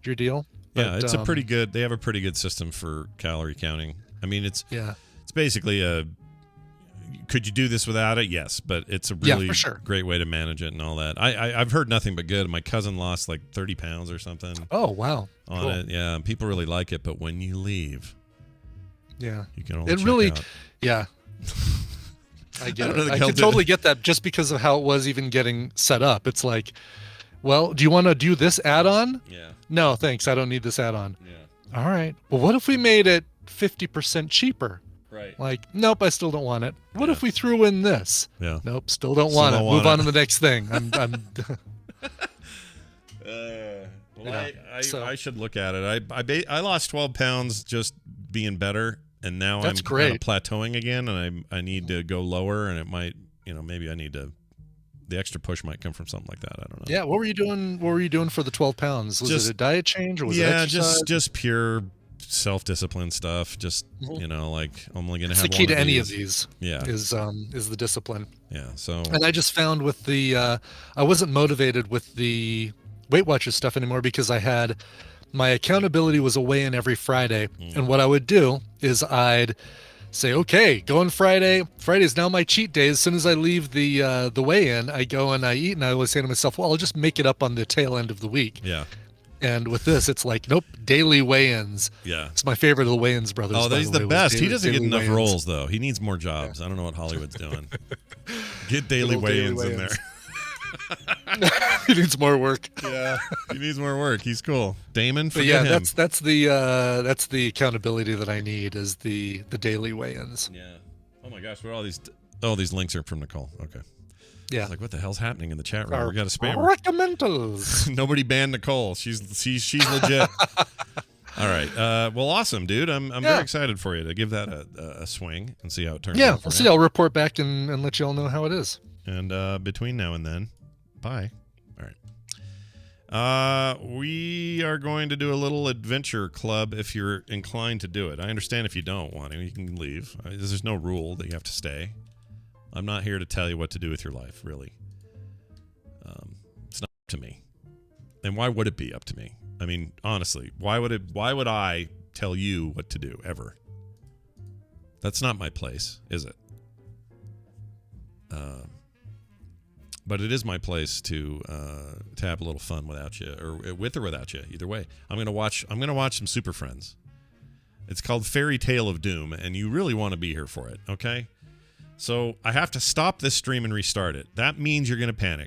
deal. Yeah, it's a pretty good. They have a pretty good system for calorie counting. I mean, it's basically a. Could you do this without it? Yes, but it's a really great way to manage it and all that. I've heard nothing but good. My cousin lost like 30 pounds or something. Oh, wow. On it. Yeah, people really like it, but when you leave, you can only check out. Yeah. I get it. I can totally get that just because of how it was even getting set up. It's like, well, do you want to do this add-on? Yeah. No, thanks. I don't need this add-on. Yeah. All right. Well, what if we made it 50% cheaper? Right. Like, nope, I still don't want it. What if we threw in this? Yeah. Nope, still don't want it. Move on to the next thing. I should look at it. I lost 12 pounds just being better, and now I'm great. Kind of plateauing again, and I need to go lower, and it might, maybe I need to. The extra push might come from something like that. I don't know. Yeah. What were you doing? What were you doing for the 12 pounds? Was it a diet change or was it exercise? just pure self-discipline stuff. Just like I'm only gonna have the key to any of these. Yeah, is the discipline. Yeah. So and I just found with the I wasn't motivated with the Weight Watchers stuff anymore because I had my accountability was a weigh-in every Friday, and what I would do is I'd say, okay, going Friday. Friday's now my cheat day. As soon as I leave the weigh-in, I go and I eat, and I always say to myself, well, I'll just make it up on the tail end of the week. Yeah. And with this, it's like, nope, daily weigh-ins. Yeah. It's my favorite of the Wayans brothers. Oh, by he's the the way, best. was He doesn't get daily enough weigh-ins. roles, though. He needs more jobs. I don't know what Hollywood's doing. Get daily Little daily weigh-ins in there. He needs more work. Yeah, he needs more work. He's cool. Damon, But forget yeah, him. that's the accountability that I need is the daily weigh-ins. Yeah. Oh my gosh, where are all these? Oh, these links are from Nicole. Okay. Yeah. It's like, what the hell's happening in the chat room? Our We got a spammer. Reccamentals. Nobody banned Nicole. She's legit. All right. Well, awesome, dude. I'm very excited for you to give that a swing and see how it turns Yeah, out. we'll see. I'll report back and let you all know how it is. And between now and then, bye. All right. We are going to do a little adventure club if you're inclined to do it. I understand if you don't want to. You can leave. There's no rule that you have to stay. I'm not here to tell you what to do with your life, really. It's not up to me. And why would it be up to me? I mean, honestly, why would I tell you what to do ever? That's not my place, is it? But it is my place to have a little fun without you, or with or without you. Either way, I'm gonna watch some Super Friends. It's called Fairy Tale of Doom, and you really want to be here for it. Okay, so I have to stop this stream and restart it. That means you're gonna panic.